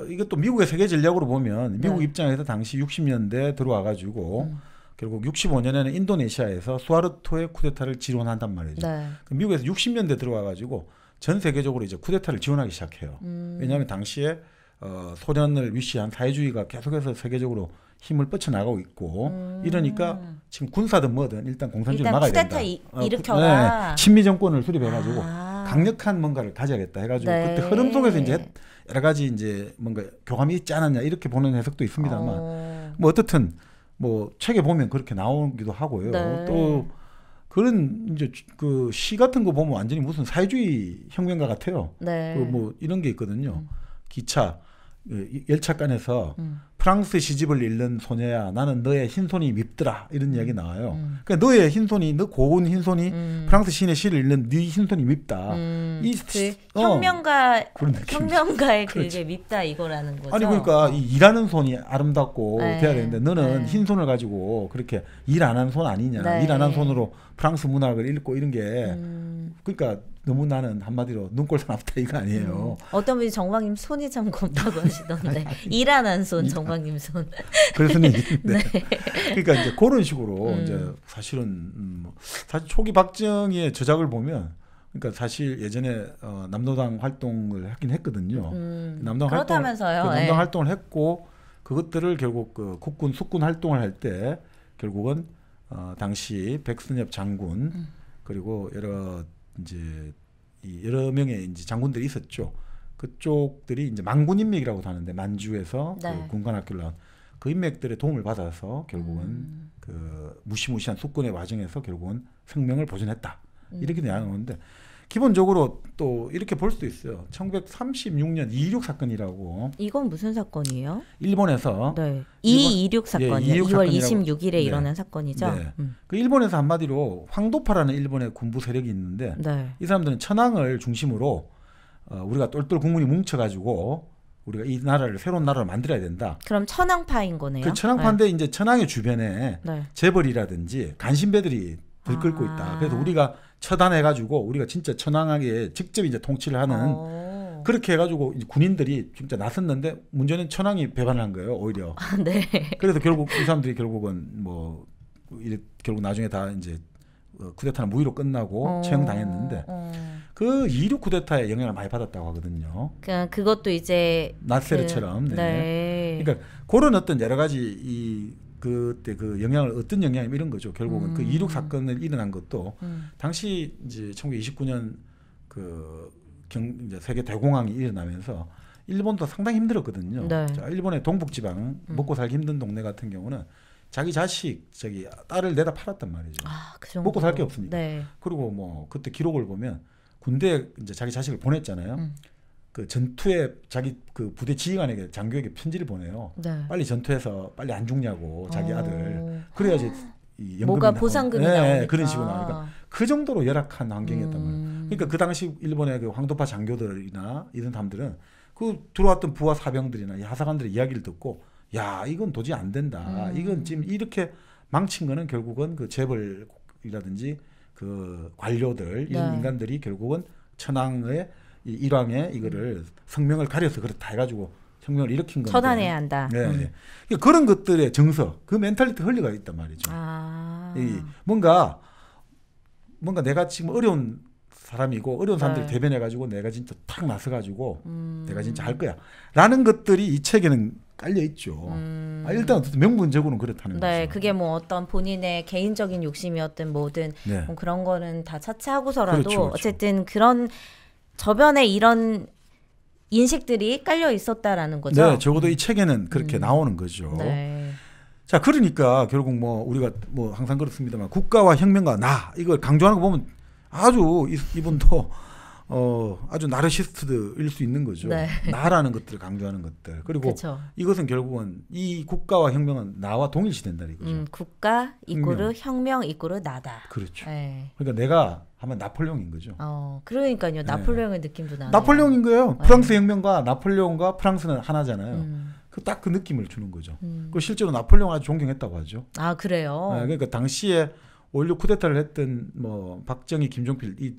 이것도 미국의 세계 전략으로 보면 미국 네. 입장에서 당시 60년대 들어와 가지고 결국 65년에는 인도네시아에서 수하르토의 쿠데타를 지원한단 말이죠. 네. 미국에서 60년대 들어와 가지고 전 세계적으로 이제 쿠데타를 지원하기 시작해요. 왜냐하면 당시에 소련을 위시한 사회주의가 계속해서 세계적으로 힘을 뻗쳐나가고 있고 이러니까 지금 군사든 뭐든 일단 공산주의를 막아야 된다. 일으켜라. 네, 친미 정권을 수립해가지고 강력한 뭔가를 가져야겠다 해가지고 네. 그때 흐름 속에서 이제 여러 가지 이제 뭔가 교감이 있지 않았냐 이렇게 보는 해석도 있습니다만 뭐 어떻든 뭐 책에 보면 그렇게 나오기도 하고요. 네. 또 그런 이제 그 시 같은 거 보면 완전히 무슨 사회주의 혁명가 같아요. 네. 그 뭐 이런 게 있거든요. 기차 열차간에서 프랑스 시집을 잃는 소녀야 나는 너의 흰손이 밉더라 이런 이야기 나와요. 그러니까 너의 흰손이 너 고운 흰손이 프랑스 시인의 시를 읽는 네 흰손이 밉다. 그 혁명가의 그게 밉다 이거라는 거죠. 아니 그러니까 일하는 손이 아름답고 네. 돼야 되는데 너는 네. 흰손을 가지고 그렇게 일 안 한 손 아니냐. 네. 일 안 한 손으로 프랑스 문학을 읽고 이런 게 그러니까 너무 나는 한마디로 눈꼴 사납다 이거 아니에요. 어떤 분이 정박님 손이 참 곱다고 하시던데 일 안 한 손 정박님 손. 그래서 네. 그러니까 이제 그런 식으로 이제 사실은 사실 초기 박정희의 저작을 보면 그러니까 사실 예전에 남노당 활동을 하긴 했거든요. 그렇다면서요. 남노당 활동을 했고 그것들을 결국 그 국군 숙군 활동을 할 때 결국은 당시 백선엽 장군 그리고 여러 명의 이제 장군들이 있었죠. 그쪽들이 이제 만군 인맥이라고 하는데 만주에서 네. 그 군관학교를 나온 그 인맥들의 도움을 받아서 결국은 그 무시무시한 숙군의 와중에서 결국은 생명을 보존했다. 이렇게 나오는데 기본적으로 또 이렇게 볼 수도 있어요. 1936년 2.26 사건이라고. 이건 무슨 사건이에요? 일본에서. 네. 2.26 사건이요. 예, 2월 26일에 네. 일어난 사건이죠. 네. 그 일본에서 한마디로 황도파라는 일본의 군부 세력이 있는데 네. 이 사람들은 천황을 중심으로 우리가 똘똘 국문이 뭉쳐가지고 우리가 이 나라를 새로운 나라를 만들어야 된다. 그럼 천황파인 거네요. 그 천황파인데 네. 이제 천황의 주변에 네. 재벌이라든지 간신배들이 들끓고 있다. 그래서 우리가 처단해가지고 우리가 진짜 천황하게 직접 이제 통치를 하는 그렇게 해가지고 이제 군인들이 진짜 나섰는데 문제는 천황이 배반한 거예요 오히려. 네. 그래서 결국 이 사람들이 결국은 뭐 결국 나중에 다 이제 쿠데타는 무위로 끝나고 처형당했는데 그 2.26 쿠데타에 영향을 많이 받았다고 하거든요. 그것도 이제 나세르처럼. 네. 그러니까 그런 어떤 여러 가지 그때 그 영향을 어떤 영향이 이런 거죠. 결국은 그 2.26 사건을 일어난 것도 당시 이제 1929년 이제 세계 대공황이 일어나면서 일본도 상당히 힘들었거든요. 네. 자, 일본의 동북지방 먹고 살기 힘든 동네 같은 경우는 자기 자식 딸을 내다 팔았단 말이죠. 그 정도. 먹고 살 게 없으니까. 네. 그리고 뭐 그때 기록을 보면 군대에 이제 자기 자식을 보냈잖아요. 그 전투에 자기 그 부대 지휘관에게 장교에게 편지를 보내요. 네. 빨리 전투해서 빨리 안 죽냐고 자기 아들. 그래야지 이 연금이 뭐가 보상금이 나오니까. 그런 식으로 나오니까 그 정도로 열악한 환경이었단 말이에요. 그러니까 그 당시 일본의 그 황도파 장교들이나 이런 사람들은 그 들어왔던 부하 사병들이나 이 하사관들의 이야기를 듣고 야 이건 도저히 안 된다. 이건 지금 이렇게 망친 거는 결국은 그 재벌이라든지 그 관료들 이런 네. 인간들이 결국은 천황의 일왕의 이거를 성명을 가려서 그렇다 해가지고 혁명을 일으킨 건데 처단해야 한다. 네. 그러니까 그런 것들의 정서, 그 멘탈리티 흘리가 있단 말이죠. 뭔가 내가 지금 어려운 사람이고 어려운 사람들 대변해가지고 내가 진짜 탁 나서가지고 내가 진짜 할 거야라는 것들이 이 책에는 깔려 있죠. 일단 어쨌든 명분적으로는 그렇다는 거죠. 네, 그게 뭐 어떤 본인의 개인적인 욕심이었든 뭐든 뭐 그런 거는 다 차치하고서라도 그렇죠. 어쨌든 그런 저변에 이런 인식들이 깔려 있었다라는 거죠. 네, 적어도 이 책에는 그렇게 나오는 거죠. 네. 자, 그러니까 결국 뭐 우리가 뭐 항상 그렇습니다만 국가와 혁명과 나 이걸 강조하는 거 보면 아주 이분도 아주 나르시스트일 수 있는 거죠. 네. 나라는 것들을 강조하는 것들. 그리고 그쵸. 이것은 결국은 이 국가와 혁명은 나와 동일시된다 이거죠. 국가 이꼬르 혁명 이꼬르 나다. 그렇죠. 네. 그러니까 내가 하면 나폴레옹인 거죠. 그러니까요. 나폴레옹의 느낌도 나네요. 나폴레옹인 거예요. 프랑스 혁명과 나폴레옹과 프랑스는 하나잖아요. 딱 그 느낌을 주는 거죠. 그 실제로 나폴레옹 아주 존경했다고 하죠. 아 그래요. 네, 그러니까 당시에 5.16 쿠데타를 했던 뭐 박정희, 김종필 이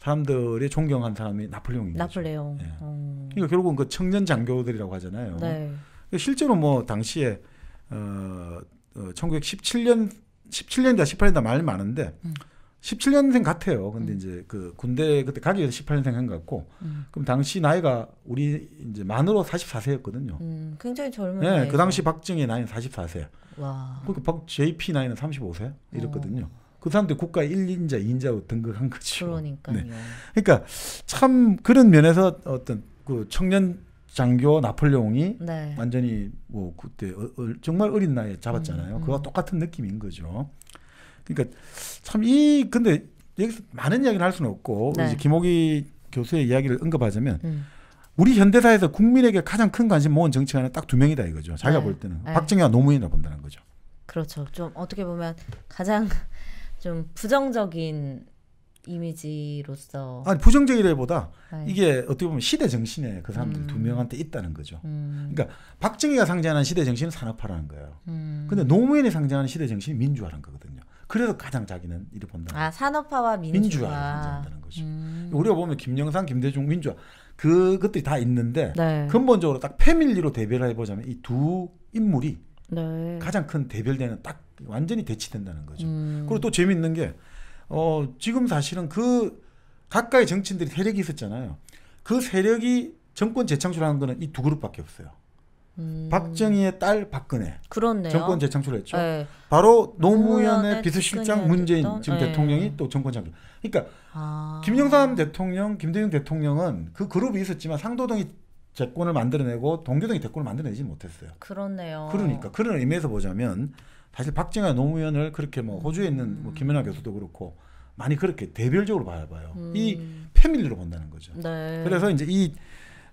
사람들의 존경한 사람이 나폴레옹인 거죠. 나폴레옹. 네. 그러니까 결국은 그 청년 장교들이라고 하잖아요. 네. 실제로 뭐 당시에 1917년대 18년대 말이 많은데 17년생 같아요. 근데 이제 그 군대 그때 가기 위해서 18년생 한 것 같고, 그럼 당시 나이가 우리 이제 만으로 44세였거든요. 굉장히 젊은 네, 나이죠. 그 당시 박정희 나이는 44세. 와. 그러니까 JP 나이는 35세 이랬거든요. 그 사람들 국가 1인자, 2인자로 등극한 거죠. 그러니까요. 네. 그러니까 참 그런 면에서 어떤 그 청년 장교 나폴레옹이 네. 완전히 뭐 그때 정말 어린 나이에 잡았잖아요. 그와 똑같은 느낌인 거죠. 그러니까 참 근데 여기서 많은 이야기를 할 수는 없고 네. 이제 김옥희 교수의 이야기를 언급하자면 우리 현대사에서 국민에게 가장 큰 관심 모은 정치가는 딱 두 명이다 이거죠. 자기가 볼 때는 박정희와 노무현이라 본다는 거죠. 그렇죠. 좀 어떻게 보면 가장 좀 부정적인 이미지로서 아니 부정적이라기보다 이게 어떻게 보면 시대 정신에 그 사람들 두 명한테 있다는 거죠. 그러니까 박정희가 상징하는 시대 정신은 산업화라는 거예요. 근데 노무현이 상징하는 시대 정신이 민주화라는 거거든요. 그래서 가장 자기는 이를 본다. 산업화와 민주화를 상징한다는 거죠. 우리가 보면 김영삼, 김대중, 민주화 그것들이 다 있는데 근본적으로 딱 패밀리로 대별을 해보자면 이 두 인물이 가장 큰 대별되는 딱 완전히 대치된다는 거죠. 그리고 또 재미있는 게 지금 사실은 그 각각의 정치인들이 세력이 있었잖아요. 그 세력이 정권 재창출하는 거는 이 두 그룹밖에 없어요. 박정희의 딸 박근혜 그렇네요. 정권 재창출을 했죠. 네. 바로 노무현의 비서실장 문재인 지금 대통령이 또 정권 창출. 그러니까 김영삼 대통령, 김대중 대통령은 그 그룹이 있었지만 상도동이 대권을 만들어내고 동교동이 대권을 만들어내지 못했어요. 그렇네요. 그러니까 그런 의미에서 보자면 사실 박정희와 노무현을 그렇게 뭐 호주에 있는 뭐 김연아 교수도 그렇고 많이 그렇게 대별적으로 봐요. 이 패밀리로 본다는 거죠. 네. 그래서 이제 이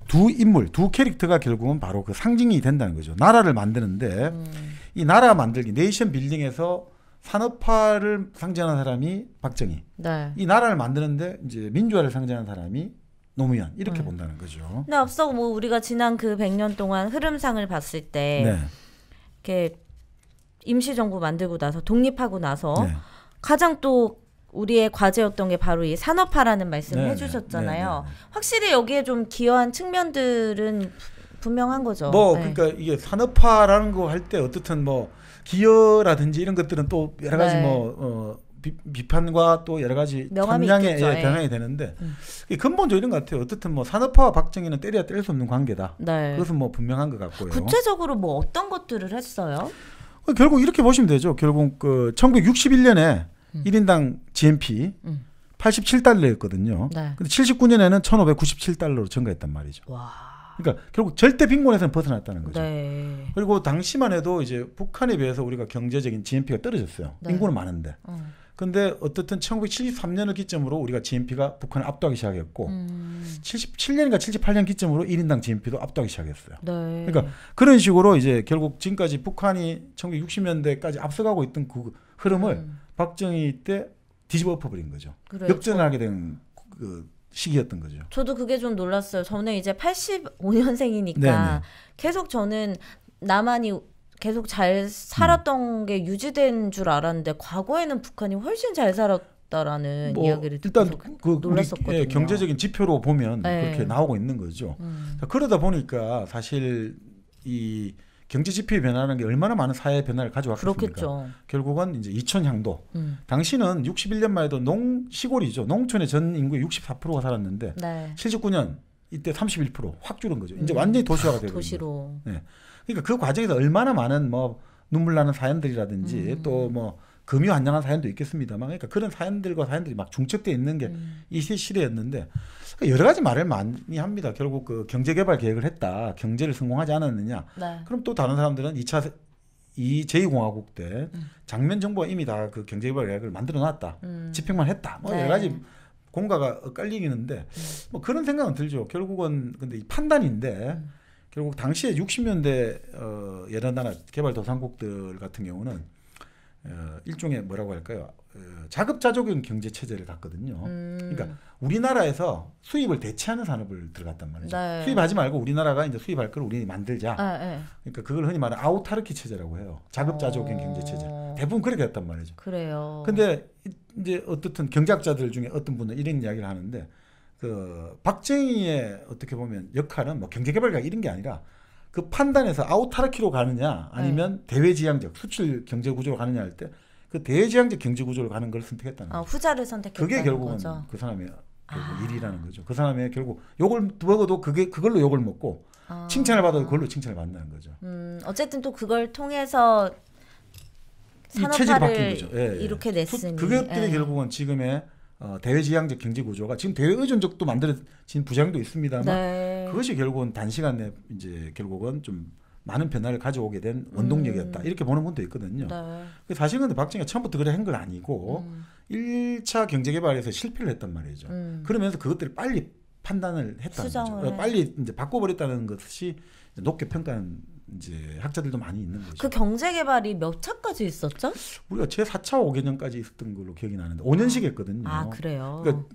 두 인물, 두 캐릭터가 결국은 바로 그 상징이 된다는 거죠. 나라를 만드는데 이 나라 만들기, 네이션 빌딩에서 산업화를 상징하는 사람이 박정희. 이 나라를 만드는데 이제 민주화를 상징하는 사람이 노무현 이렇게 본다는 거죠. 근데 앞서 뭐 우리가 지난 그 100년 동안 흐름상을 봤을 때 이렇게 임시정부 만들고 나서 독립하고 나서 가장 또 우리의 과제였던 게 바로 이 산업화라는 말씀을 해주셨잖아요. 확실히 여기에 좀 기여한 측면들은 분명한 거죠. 그러니까 이게 산업화라는 거 할 때 어떻든 뭐 기여라든지 이런 것들은 또 여러 가지 비판과 또 여러 가지 편향에 변형이 되는데 근본적으로 이런 것 같아요. 어떻든 뭐 산업화와 박정희는 때려야 뗄 수 없는 관계다. 그것은 뭐 분명한 것 같고요. 구체적으로 뭐 어떤 것들을 했어요? 결국 이렇게 보시면 되죠. 결국 그 1961년에 1인당 GNP 87달러였거든요. 근데 79년에는 1,597달러로 증가했단 말이죠. 와. 그러니까 결국 절대 빈곤에서는 벗어났다는 거죠. 네. 그리고 당시만 해도 이제 북한에 비해서 우리가 경제적인 GNP가 떨어졌어요. 네. 인구는 많은데. 근데 어떻든 1973년을 기점으로 우리가 GNP가 북한을 압도하기 시작했고 77년인가 78년 기점으로 1인당 GNP도 압도하기 시작했어요. 네. 그러니까 그런 식으로 이제 결국 지금까지 북한이 1960년대까지 앞서가고 있던 그 흐름을 박정희 때 뒤집어 엎어버린 거죠. 그래요. 역전을 하게 된 그 시기였던 거죠. 저도 그게 좀 놀랐어요. 저는 이제 85년생이니까 계속 저는 남한이 계속 잘 살았던 게 유지된 줄 알았는데 과거에는 북한이 훨씬 잘 살았다라는 이야기를 일단 그 놀랐었거든요. 우리, 경제적인 지표로 보면 그렇게 나오고 있는 거죠. 그러다 보니까 사실 이 경제 지표의 변화라는 게 얼마나 많은 사회 변화를 가져왔겠습니까? 그렇겠죠. 결국은 이제 이촌향도. 당시는 61년만 해도 시골이죠. 농촌의 전 인구의 64%가 살았는데 79년 이때 31% 확 줄은 거죠. 이제 완전히 도시화가 되고 도시로. 네. 그러니까 그 과정에서 얼마나 많은 뭐 눈물 나는 사연들이라든지 또 뭐 금유한량한 사연도 있겠습니다만, 그러니까 그런 사연들이 막 중첩되어 있는 게 이 시대였는데 여러 가지 말을 많이 합니다. 결국 그 경제개발 계획을 했다, 경제를 성공하지 않았느냐. 그럼 또 다른 사람들은 2차 제2공화국 때 장면 정부가 이미 다 그 경제개발 계획을 만들어 놨다, 집행만 했다, 뭐 여러 가지 공가가 엇갈리는데 뭐 그런 생각은 들죠. 결국은 근데 이 판단인데. 결국 당시에 60년대 여러 나라 개발도상국들 같은 경우는 일종의 뭐라고 할까요? 자급자족인 경제 체제를 갖거든요. 그러니까 우리나라에서 수입을 대체하는 산업을 들어갔단 말이죠. 수입하지 말고 우리나라가 이제 수입할 걸 우리 만들자. 그러니까 그걸 흔히 말하는 아우타르키 체제라고 해요. 자급자족인 경제 체제. 대부분 그렇게 했단 말이죠. 그래요. 근데 이제 어떻든 경제학자들 중에 어떤 분은 이런 이야기를 하는데, 그 박정희의 어떻게 보면 역할은 뭐 경제개발가 이런 게 아니라 그 판단에서 아우타르키로 가느냐 아니면 대외지향적 수출 경제구조로 가느냐 할 때 그 대외지향적 경제구조로 가는 걸 선택했다는 거죠. 후자를 선택했다는 거죠. 그게 결국은 그 사람의 결국 일이라는 거죠. 그 사람의 결국 욕을 먹어도 그걸로 욕을 먹고 칭찬을 받아도 그걸로 칭찬을 받는다는 거죠. 어쨌든 또 그걸 통해서 산업화를 이렇게 냈으니 그것들이 결국은 지금의 대외지향적 경제 구조가 지금 대외 의존적도 만들어진 부작용도 있습니다만 그것이 결국은 단시간 내에 이제 결국은 좀 많은 변화를 가져오게 된 원동력이었다, 이렇게 보는 분도 있거든요. 사실은 근데 박정희가 처음부터 그래 한 건 아니고 1차 경제개발에서 실패를 했단 말이죠. 그러면서 그것들을 빨리 판단을 했다는 거죠. 빨리 이제 바꿔버렸다는 것이 높게 평가하는 이제 학자들도 많이 있는 거죠. 그 경제개발이 몇 차까지 있었죠? 우리가 제4차 5개년까지 있었던 걸로 기억이 나는데 5년씩 했거든요. 그래요? 그러니까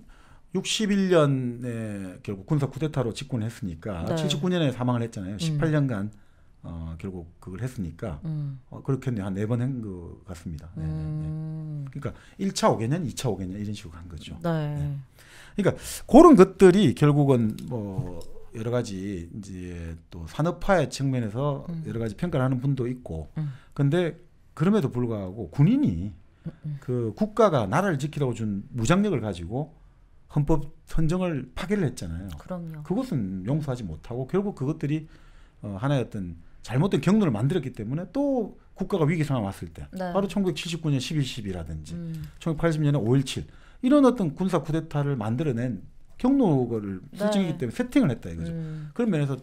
61년에 결국 군사 쿠데타로 집권을 했으니까 79년에 사망을 했잖아요. 18년간 결국 그걸 했으니까 그렇겠네요. 한 4번 한 것 같습니다. 그러니까 1차 5개년, 2차 5개년 이런 식으로 간 거죠. 그러니까 그런 것들이 결국은 뭐 여러 가지 이제 또 산업화의 측면에서 여러 가지 평가를 하는 분도 있고, 근데 그럼에도 불구하고 군인이 그 국가가 나라를 지키라고 준 무장력을 가지고 헌법 헌정을 파괴를 했잖아요. 그럼요. 그것은 용서하지 못하고 결국 그것들이 하나의 어떤 잘못된 경로를 만들었기 때문에 또 국가가 위기 상황 왔을 때 바로 1979년 11.12라든지 1980년에 5.17 이런 어떤 군사 쿠데타를 만들어낸 경로를 설정이기 때문에 세팅을 했다 이거죠. 그런 면에서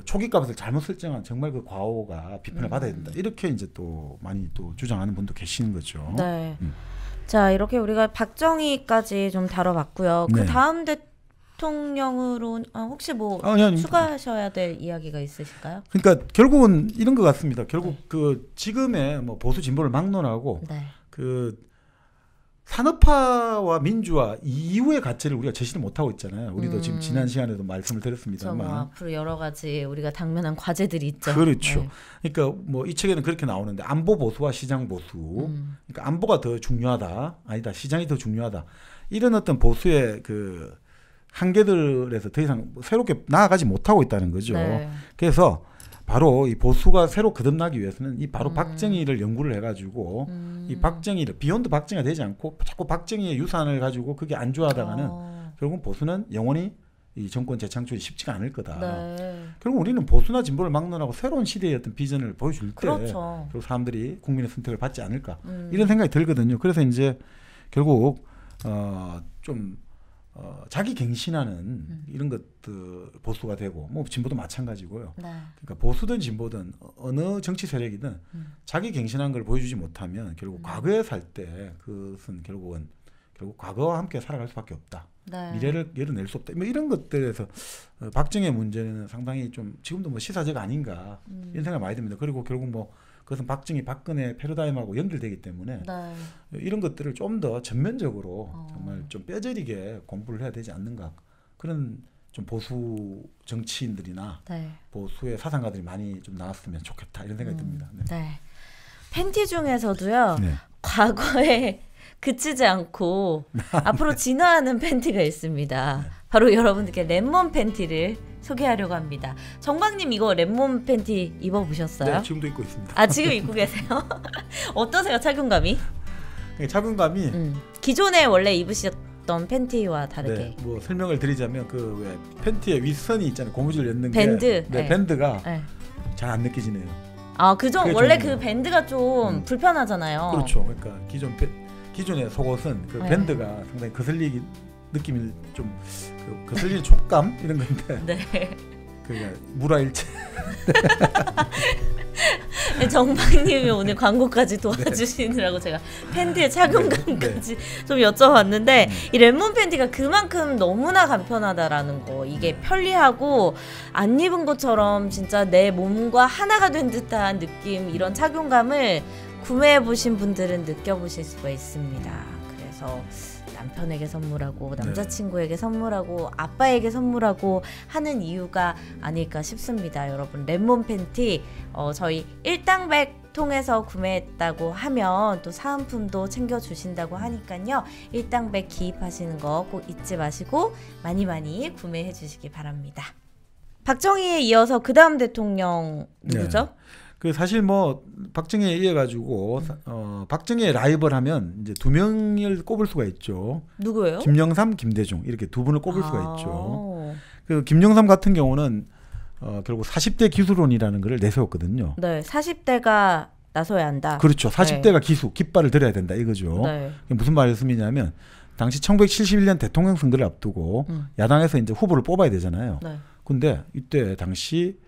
초기 값을 잘못 설정한 정말 그 과오가 비판을 받아야 된다, 이렇게 이제 또 많이 또 주장하는 분도 계시는 거죠. 자, 이렇게 우리가 박정희까지 좀 다뤄봤고요. 그 다음 대통령으로 혹시 뭐 추가하셔야 될 이야기가 있으실까요? 그러니까 결국은 이런 것 같습니다. 결국 그 지금의 뭐 보수 진보를 막론하고 그 산업화와 민주화 이후의 가치를 우리가 제시를 못하고 있잖아요. 우리도 지금 지난 시간에도 말씀을 드렸습니다만 뭐 앞으로 여러 가지 우리가 당면한 과제들이 있죠. 그렇죠. 그러니까 뭐 이 책에는 그렇게 나오는데 안보 보수와 시장 보수, 그러니까 안보가 더 중요하다, 아니다 시장이 더 중요하다, 이런 어떤 보수의 그 한계들에서 더 이상 새롭게 나아가지 못하고 있다는 거죠. 그래서 바로 이 보수가 새로 거듭나기 위해서는 이 바로 박정희를 연구를 해가지고 이 박정희를 비욘드 박정희가 되지 않고 자꾸 박정희의 유산을 가지고 그게 안주하다가는 결국 보수는 영원히 이 정권 재창출이 쉽지가 않을 거다. 결국 우리는 보수나 진보를 막론하고 새로운 시대의 어떤 비전을 보여줄 때 결국 사람들이 국민의 선택을 받지 않을까, 이런 생각이 들거든요. 그래서 이제 결국 좀 자기 갱신하는 이런 것들 보수가 되고 뭐 진보도 마찬가지고요. 네. 그러니까 보수든 진보든 어느 정치 세력이든 자기 갱신한 걸 보여주지 못하면 결국 과거에 살 때 그것은 결국 과거와 함께 살아갈 수밖에 없다. 네. 미래를 열어낼 수 없다. 뭐 이런 것들에서 박정희의 문제는 상당히 좀 지금도 뭐 시사적 아닌가 이런 생각 많이 듭니다. 그리고 결국 뭐 그것은 박정희, 박근혜 패러다임하고 연결되기 때문에 네. 이런 것들을 좀 더 전면적으로 정말 좀 뼈저리게 공부를 해야 되지 않는가 그런 좀 보수 정치인들이나 네. 보수의 사상가들이 많이 좀 나왔으면 좋겠다 이런 생각이 듭니다. 네. 네. 팬티 중에서도요. 네. 과거에 그치지 않고 앞으로 진화하는 팬티가 있습니다. 네. 바로 여러분들께 랩몬 팬티를 소개하려고 합니다. 정박님 이거 랩몬 팬티 입어보셨어요? 네, 지금도 입고 있습니다. 아 지금 입고 계세요? 어떠세요 착용감이? 착용감이 기존에 원래 입으셨던 팬티와 다르게. 네, 뭐 설명을 드리자면 그 왜 팬티에 윗선이 있잖아요. 고무줄 엮는 밴드. 게 네, 밴드가 잘 안 느껴지네요. 아 그죠. 원래 그 밴드가 좀 불편하잖아요. 그렇죠. 그러니까 기존의 속옷은 그 밴드가 상당히 거슬리기 느낌이 좀 거슬리는 촉감 이런 건데. 네. 그게 물화일체. 정박님이 오늘 광고까지 도와주시느라고 제가 팬티의 착용감까지 좀 여쭤봤는데 이 랩몬 팬티가 그만큼 너무나 간편하다라는 거. 이게 편리하고 안 입은 것처럼 진짜 내 몸과 하나가 된 듯한 느낌 이런 착용감을 구매해보신 분들은 느껴보실 수가 있습니다. 그래서 남편에게 선물하고 남자친구에게 선물하고 아빠에게 선물하고 하는 이유가 아닐까 싶습니다. 여러분 랩몬 팬티 저희 일당백 통해서 구매했다고 하면 또 사은품도 챙겨주신다고 하니까요. 일당백 기입하시는 거 꼭 잊지 마시고 많이 구매해 주시기 바랍니다. 박정희에 이어서 그 다음 대통령 누구죠? 네. 그 사실 뭐 박정희에 이어 가지고 박정희의 라이벌 하면 이제 두 명을 꼽을 수가 있죠. 누구예요? 김영삼, 김대중 이렇게 두 분을 꼽을 수가 있죠. 그 김영삼 같은 경우는 결국 40대 기수론이라는 것을 내세웠거든요. 네, 40대가 나서야 한다. 그렇죠. 40대가 기수, 깃발을 들어야 된다 이거죠. 네. 무슨 말씀이냐면 당시 1971년 대통령 선거를 앞두고 야당에서 이제 후보를 뽑아야 되잖아요. 네. 근데 이때 당시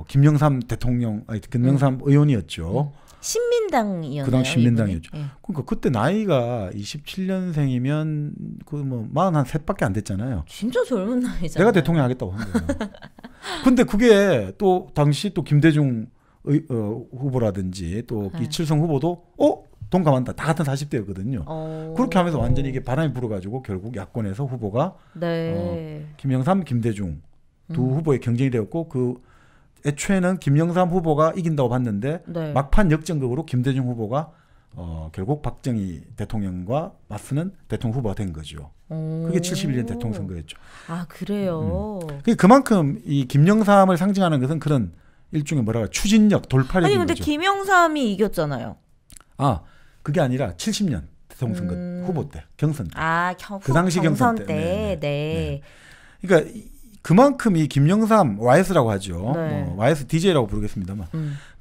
김영삼 대통령, 김영삼 의원이었죠. 신민당이었나요? 그 당시 신민당이었죠. 그러니까 그때 나이가 27년생이면 그 뭐 43밖에 안 됐잖아요. 진짜 젊은 나이잖아요. 내가 대통령 하겠다고 한 거예요. 근데 그게 또 당시 또 김대중 후보라든지 또 이칠성 후보도 동감한다. 다 같은 40대였거든요. 그렇게 하면서 완전히 이게 바람이 불어가지고 결국 야권에서 후보가 김영삼, 김대중 두 후보의 경쟁이 되었고 그 애초에는 김영삼 후보가 이긴다고 봤는데 막판 역전극으로 김대중 후보가 결국 박정희 대통령과 맞서는 대통령 후보가 된 거죠. 그게 71년 대통령 선거였죠. 아 그래요. 그만큼 이 김영삼을 상징하는 것은 그런 일종의 추진력, 돌파력인 아니 근데 거죠. 김영삼이 이겼잖아요. 아 그게 아니라 70년 대통령 선거 후보 때 경선 때. 그 당시 경선 때. 네. 그러니까 그만큼 이 김영삼 YS라고 하죠. 뭐 YS DJ라고 부르겠습니다만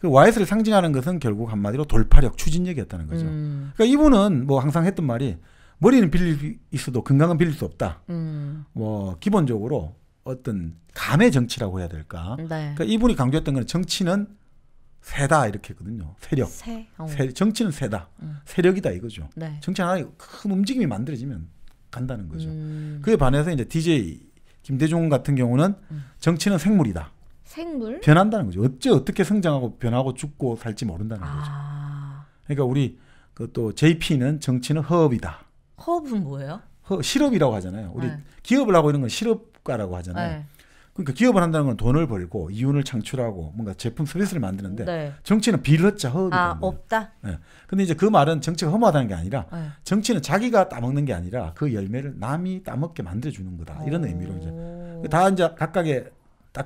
그 YS를 상징하는 것은 결국 한마디로 돌파력, 추진력이었다는 거죠. 그러니까 이분은 뭐 항상 했던 말이 머리는 빌릴 수 있어도 건강은 빌릴 수 없다. 뭐 기본적으로 어떤 감의 정치라고 해야 될까. 그러니까 이분이 강조했던 건 정치는 세다 이렇게 했거든요. 세력. 정치는 세다. 세력이다 이거죠. 정치 하나의 큰 움직임이 만들어지면 간다는 거죠. 그에 반해서 이제 DJ 김대중 같은 경우는 정치는 생물이다. 생물? 변한다는 거죠. 어떻게 성장하고 변하고 죽고 살지 모른다는 거죠. 그러니까 우리 그 또 JP는 정치는 허업이다. 허업은 뭐예요? 실업이라고 하잖아요. 우리 기업을 하고 있는 건 실업가라고 하잖아요. 그러니까 기업을 한다는 건 돈을 벌고 이윤을 창출하고 뭔가 제품 서비스를 만드는데 정치는 빌었자 허업이 되는 거예요. 없다. 근데 이제 그 말은 정치가 허무하다는 게 아니라 정치는 자기가 따먹는 게 아니라 그 열매를 남이 따먹게 만들어주는 거다. 이런 의미로 이제 다 이제 각각의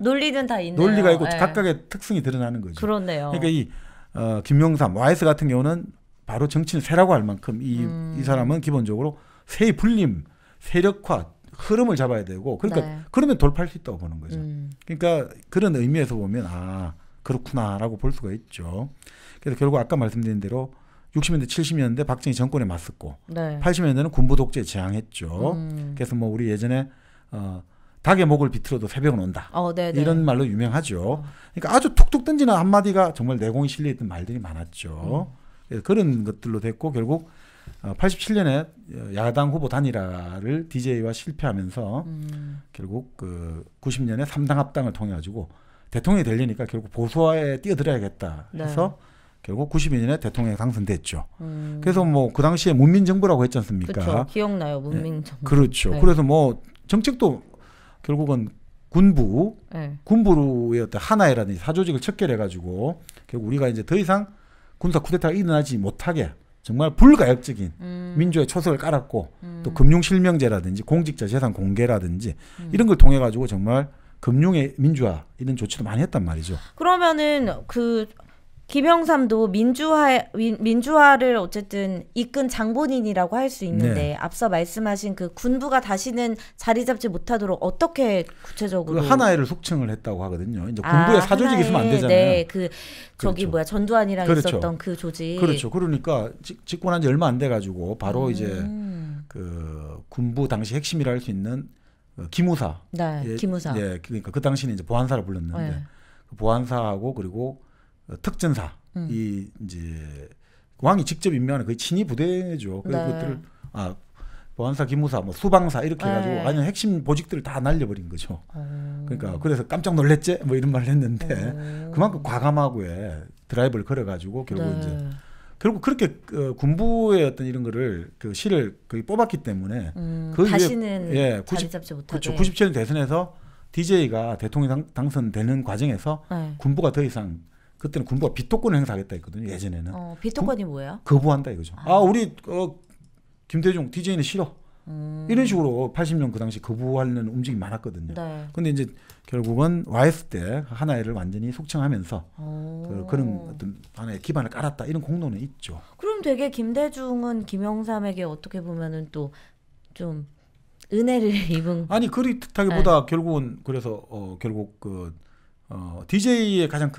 논리는 다 있네요. 논리가 있고 각각의 특성이 드러나는 거죠. 그렇네요. 그러니까 이 김영삼 YS 같은 경우는 바로 정치는 세라고 할 만큼 이 사람은 기본적으로 세의 분림, 세력화, 흐름을 잡아야 되고 그러니까 그러면 돌파할 수 있다고 보는 거죠. 그러니까 그런 의미에서 보면 그렇구나라고 볼 수가 있죠. 그래서 결국 아까 말씀드린 대로 60년대 70년대 박정희 정권에 맞섰고 네. 80년대는 군부 독재에 저항했죠. 그래서 뭐 우리 예전에 닭의 목을 비틀어도 새벽은 온다. 이런 말로 유명하죠. 그러니까 아주 툭툭 던지는 한마디가 정말 내공이 실려있던 말들이 많았죠. 그래서 그런 것들로 됐고 결국 87년에 야당 후보 단일화를 DJ와 실패하면서 결국 그 90년에 3당 합당을 통해 가지고 대통령이 되려니까 결국 보수화에 뛰어들어야겠다 해서 네. 결국 92년에 대통령에 당선됐죠. 그래서 뭐 그 당시에 문민정부라고 했지 않습니까? 그렇죠. 기억나요. 문민정부. 네. 그렇죠. 네. 그래서 뭐 정책도 결국은 군부의 어떤 하나라든지 사조직을 척결해 가지고 결국 우리가 이제 더 이상 군사 쿠데타가 일어나지 못하게 정말 불가역적인 민주의 초석을 깔았고 또 금융실명제라든지 공직자 재산 공개라든지 이런 걸 통해 가지고 정말 금융의 민주화 이런 조치도 많이 했단 말이죠. 그러면은 그 김영삼도 민주화를 어쨌든 이끈 장본인이라고 할 수 있는데 네. 앞서 말씀하신 그 군부가 다시는 자리 잡지 못하도록 어떻게 구체적으로 그 하나회를 속칭을 했다고 하거든요. 이제 군부에 사조직이 있으면 안 되잖아요. 네, 그 저기 그렇죠. 전두환이랑 그렇죠. 있었던 그 조직. 그렇죠. 그러니까 집권한 지 얼마 안 돼 가지고 바로 이제 그 군부 당시 핵심이라 할 수 있는 기무사. 네, 기무사. 예, 그러니까 그 당시는 이제 보안사를 불렀는데 네. 그 보안사하고 그리고 특전사 이 이제 왕이 직접 임명하는 거의 친위 부대죠. 그래서 네. 그것들을 보안사, 기무사, 뭐 수방사 이렇게 해가지고 완전 핵심 보직들을 다 날려버린 거죠. 그러니까 그래서 깜짝 놀랬지 뭐 이런 말을 했는데 그만큼 과감하게 드라이브를 걸어가지고 결국 네. 이제 결국 그렇게 군부의 어떤 이런 거를 그 실을 거의 뽑았기 때문에 그 다시는 자리 잡지 못하게. 그렇죠. 97년 대선에서 DJ가 대통령 당선되는 과정에서 네. 군부가 더 이상 그때는 군부가 비토권을 행사하겠다 했거든요. 예전에는. 비토권이 뭐예요? 거부한다 이거죠. 우리 김대중 DJ는 싫어. 이런 식으로 80년 그 당시 거부하는 움직임이 많았거든요. 네. 근데 이제 결국은 YS 때 하나회를 완전히 속칭하면서 그런 어떤 하나의 기반을 깔았다. 이런 공로는 있죠. 그럼 되게 김대중은 김영삼에게 어떻게 보면은 또 좀 은혜를 입은 아니 그렇다기보다 네. 결국은 그래서 결국 그 DJ의 가장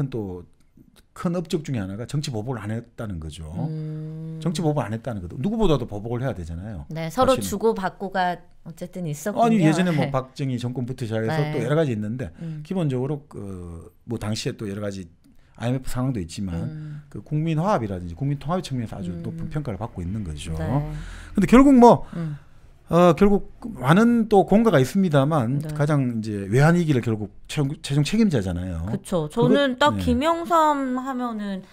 큰 업적 중에 하나가 정치 보복을 안 했다는 거죠. 정치 보복을 안 했다는 거죠. 누구보다도 보복을 해야 되잖아요. 네, 서로 주고 받고가 어쨌든 있었군요. 아니 예전에 뭐 박정희 정권부터 시작해서 네. 또 여러 가지 있는데 기본적으로 뭐 당시에 또 여러 가지 IMF 상황도 있지만 그 국민 화합이라든지 국민 통합의 측면에서 아주 높은 평가를 받고 있는 거죠. 그런데 네. 결국 뭐 결국 많은 또 공과가 있습니다만 네. 가장 이제 외환위기를 결국 최종 책임자잖아요. 그렇죠. 저는 딱 네. 김영삼 하면은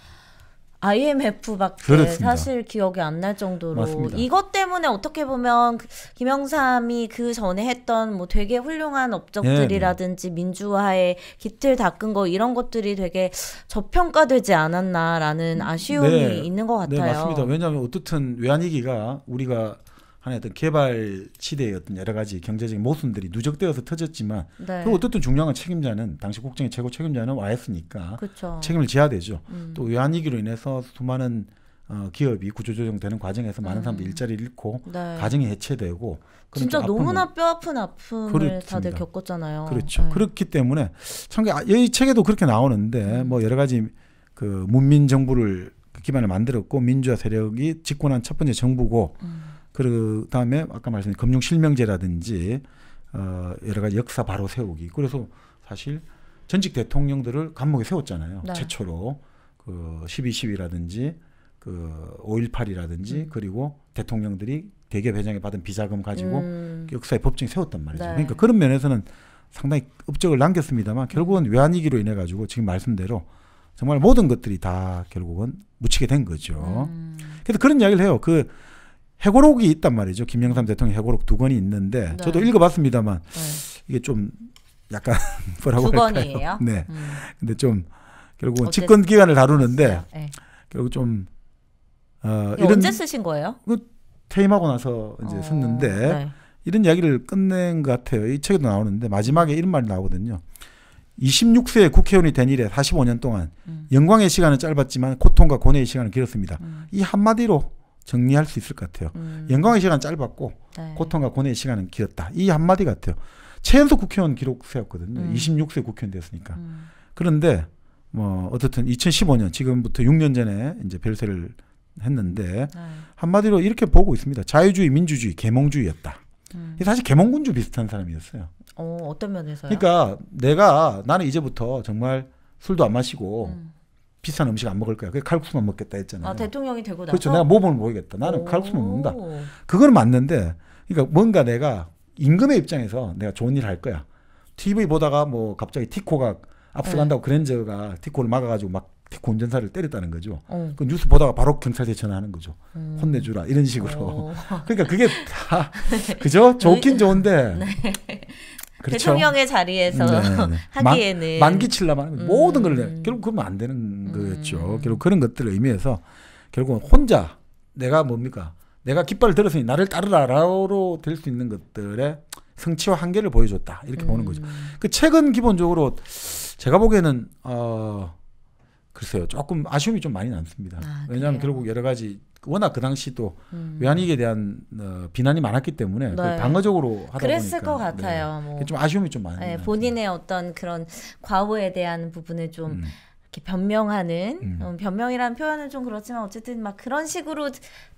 IMF밖에 그렇습니다. 사실 기억이 안 날 정도로 맞습니다. 이것 때문에 어떻게 보면 김영삼이 그 전에 했던 뭐 되게 훌륭한 업적들이라든지 네. 민주화에 기틀 닦은 거 이런 것들이 되게 저평가되지 않았나라는 아쉬움이 네. 있는 것 같아요. 네, 맞습니다. 왜냐하면 어떻든 외환위기가 우리가 하나의 어떤 개발 시대의 어떤 여러 가지 경제적인 모순들이 누적되어서 터졌지만 네. 그 어떻든 중요한 건 책임자는 당시 국정의 최고 책임자는 YS니까 그쵸. 책임을 져야 되죠. 또 외환위기로 인해서 수많은 기업이 구조조정되는 과정에서 많은 사람들이 일자리를 잃고 네. 가정이 해체되고 진짜 너무나 뼈아픈 아픔을 그렇습니다. 다들 겪었잖아요. 그렇죠. 네. 그렇기 때문에 참 이 책에도 그렇게 나오는데 뭐 여러 가지 그 문민 정부를 기반을 만들었고 민주화 세력이 집권한 첫 번째 정부고 그 다음에 아까 말씀드린 금융실명제라든지 여러 가지 역사 바로 세우기. 그래서 사실 전직 대통령들을 감옥에 세웠잖아요. 네. 최초로 그 12.12라든지 그 5.18이라든지 그리고 대통령들이 대기업 회장에 받은 비자금 가지고 역사의 법정에 세웠단 말이죠. 네. 그러니까 그런 면에서는 상당히 업적을 남겼습니다만 결국은 외환위기로 인해 가지고 지금 말씀대로 정말 모든 것들이 다 결국은 묻히게 된 거죠. 그래서 그런 이야기를 해요. 그 회고록이 있단 말이죠. 김영삼 대통령 회고록 2권이 있는데 네. 저도 읽어봤습니다만 이게 좀 약간 뭐라고 할까요? 2권이에요? 네. 근데 좀 결국은 집권 기간을 다루는데 네. 결국 좀 이런 언제 쓰신 거예요? 퇴임하고 나서 이제 썼는데 네. 이런 이야기를 끝낸 것 같아요. 이 책에도 나오는데 마지막에 이런 말이 나오거든요. 26세에 국회의원이 된 이래 45년 동안 영광의 시간은 짧았지만 고통과 고뇌의 시간은 길었습니다. 이 한마디로 정리할 수 있을 것 같아요. 영광의 시간은 짧았고 네. 고통과 고뇌의 시간은 길었다. 이 한마디 같아요. 최연소 국회의원 기록 세웠거든요. 26세 국회의원 됐으니까. 그런데 뭐 어떻든 2015년 지금부터 6년 전에 이제 별세를 했는데 한마디로 이렇게 보고 있습니다. 자유주의, 민주주의, 계몽주의였다. 사실 계몽군주 비슷한 사람이었어요. 어떤 면에서요? 그러니까 나는 이제부터 정말 술도 안 마시고 비싼 음식 안 먹을 거야. 칼국수만 먹겠다 했잖아요. 대통령이 되고 나서? 그렇죠. 내가 모범을 보이겠다. 나는 칼국수만 먹는다. 그건 맞는데 그러니까 뭔가 내가 임금의 입장에서 내가 좋은 일 할 거야. TV 보다가 뭐 갑자기 티코가 앞서간다고 그랜저가 티코를 막아가지고 막 티코 운전사를 때렸다는 거죠. 그 뉴스 보다가 바로 경찰서에 전화하는 거죠. 혼내주라 이런 식으로. 그러니까 그게 다 그죠? 좋긴 좋은데. 네. 그렇죠? 대통령의 자리에서 하기에는 만기 칠라면 모든 걸 결국 그러면 안 되는 거였죠. 결국 그런 것들을 의미해서 결국은 혼자 내가 뭡니까? 내가 깃발을 들었으니 나를 따르라로 될 수 있는 것들의 성취와 한계를 보여줬다 이렇게 보는 거죠. 그 책은 기본적으로 제가 보기에는 글쎄요 조금 아쉬움이 좀 많이 남습니다. 왜냐하면 결국 여러 가지 워낙 그 당시 또 외환위기에 대한 비난이 많았기 때문에 방어적으로 하다 그랬을 보니까 것 같아요. 뭐. 좀 아쉬움이 좀 많이 본인의 어떤 그런 과오에 대한 부분을 좀 이렇게 변명하는 변명이라는 표현은 좀 그렇지만 어쨌든 막 그런 식으로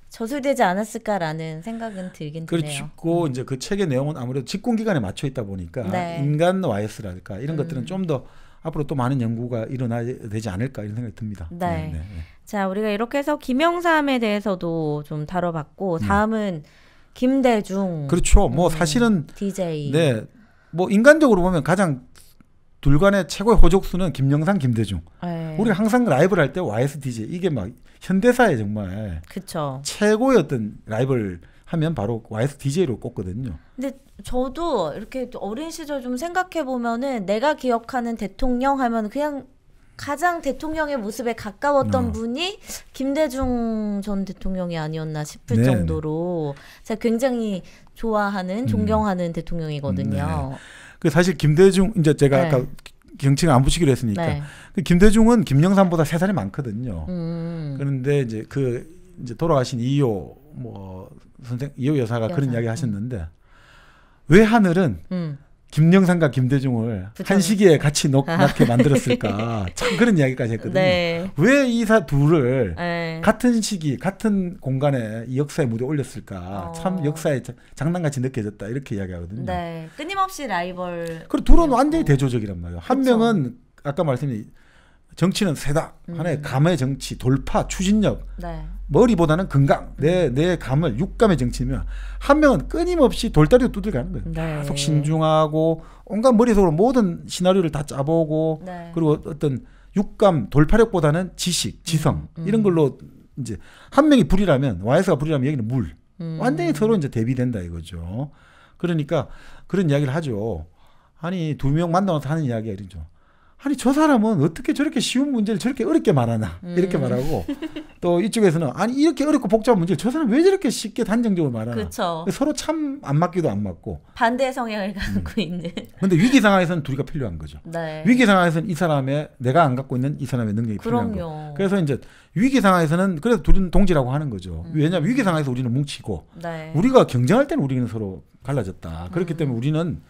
저술되지 않았을까라는 생각은 들긴 드네요. 그리고 이제 그 책의 내용은 아무래도 집권기간에 맞춰 있다 보니까 인간 YS랄까 이런 것들은 좀 더 앞으로 또 많은 연구가 일어나야 되지 않을까 이런 생각이 듭니다. 네. 자, 우리가 이렇게 해서 김영삼에 대해서도 좀 다뤄봤고 다음은 김대중. 그렇죠. 뭐 사실은 DJ. 네, 뭐 인간적으로 보면 가장 둘 간의 최고의 호족수는 김영삼, 김대중. 우리가 항상 라이벌 할 때 YS DJ 이게 막 현대사에 정말 그쵸. 최고의 어떤 라이벌 하면 바로 YS DJ로 꼽거든요. 근데 저도 이렇게 어린 시절 좀 생각해 보면은 내가 기억하는 대통령 하면 그냥 가장 대통령의 모습에 가까웠던 분이 김대중 전 대통령이 아니었나 싶을 정도로 제가 굉장히 좋아하는 존경하는 대통령이거든요. 그 사실 김대중 이제 제가 아까 경칭을 안 붙이기로 했으니까 그 김대중은 김영삼보다 3살이 많거든요. 그런데 이제 이제 돌아가신 이효 이효 여사가 그런 이야기 하셨는데 왜 하늘은 김영삼과 김대중을 한 시기에 같이 낳게 만들었을까 참 그런 이야기까지 했거든요. 왜 이 둘을 같은 시기 같은 공간에 이 역사의 무대에 올렸을까 참 역사에 장난같이 느껴졌다 이렇게 이야기하거든요. 끊임없이 라이벌. 그리고 둘은 완전히 대조적이란 말이에요. 한 명은 아까 말씀드린 정치는 세다. 하나의 감의 정치, 돌파, 추진력. 머리보다는 건강. 내 감을 육감의 정치면 한 명은 끊임없이 돌다리로 두들가는 거예요. 계속 신중하고 온갖 머릿속으로 모든 시나리오를 다 짜보고 그리고 어떤 육감, 돌파력보다는 지식, 지성 이런 걸로 이제 한 명이 불이라면 YS가 불이라면 여기는 물. 완전히 서로 이제 대비된다 이거죠. 그러니까 그런 이야기를 하죠. 아니 두 명 만나서 하는 이야기가 이러죠. 아니 저 사람은 어떻게 저렇게 쉬운 문제를 저렇게 어렵게 말하나 이렇게 말하고 또 이쪽에서는 아니 이렇게 어렵고 복잡한 문제를 저 사람 왜 저렇게 쉽게 단정적으로 말하나. 그쵸. 서로 참 안 맞기도 안 맞고 반대의 성향을 갖고 있는. 그런데 위기 상황에서는 둘이가 필요한 거죠. 위기 상황에서는 이 사람의 내가 안 갖고 있는 이 사람의 능력이 필요한 거. 그래서 이제 위기 상황에서는 그래서 둘은 동지라고 하는 거죠. 왜냐하면 위기 상황에서 우리는 뭉치고 우리가 경쟁할 때는 우리는 서로 갈라졌다. 그렇기 때문에 우리는